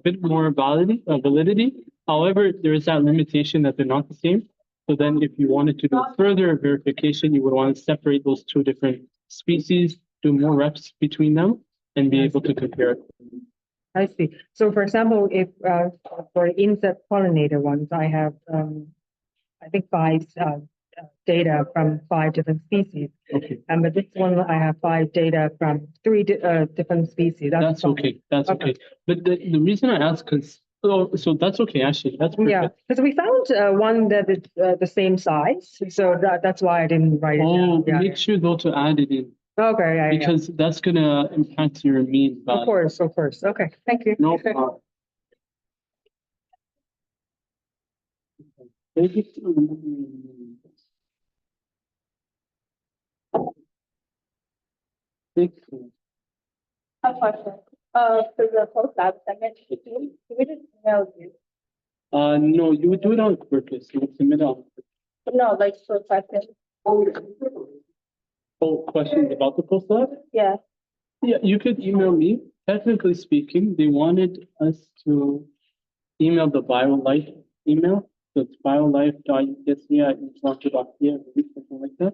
bit more validity. However, there is that limitation that they're not the same. So then if you wanted to do further verification, you would want to separate those two different species, do more reps between them, and be able to compare it. I see. So for example, if for insect pollinator ones, I have I think five data from five different species. Okay. And but this one I have five data from three different species. That's fine. okay. That's okay. But the reason I ask, so that's okay, actually. That's perfect. Yeah, because we found one that is the same size, so that's why I didn't write it down. Yeah. Make sure though to add it in, Okay, yeah, because that's gonna impact your mean yeah. value. Of course. Okay, thank you. No problem. Thank you for remembering. Thank you. A question. For the post lab segment, we just email you. No, you would do it on purpose. You would submit on. No, like for questions. Oh, questions about the post lab? Yeah. Yeah, you could email me. Technically speaking, they wanted us to email the BioLife email. So it's biolife.utsc@toronto.ca, something like that.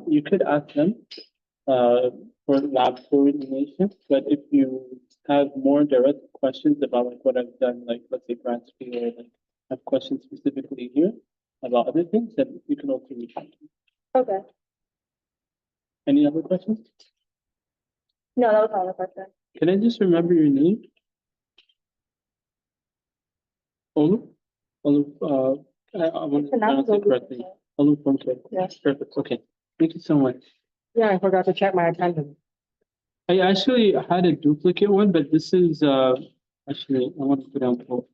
You could ask them for lab coordination, but if you have more direct questions about like what I've done, like let's say grant school, or like have questions specifically here about other things, then you can also reach out to me. Okay. Any other questions? No, that was all the question. Can I just remember your name? Olu? Olu, I want to pronounce it correctly. Olu Fonke. Yes. Perfect. Okay. Thank you so much. Yeah, I forgot to check my attendance. I actually had a duplicate one, but this is actually I want to put down both.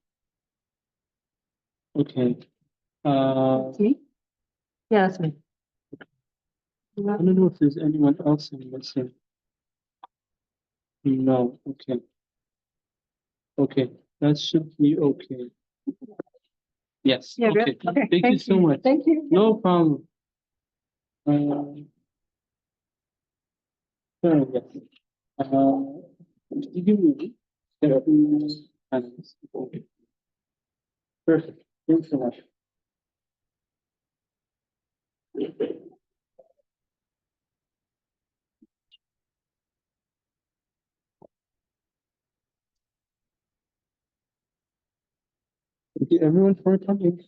Okay. It's me? Yeah, it's me. I don't know if there's anyone else in missing. No. Okay. Okay. That should be okay. Yes. Yeah, Okay. good. Okay, Thank you so much. Thank you. No problem. Yes. Did you move? Okay. Perfect. Thanks so much. Thank you everyone for coming.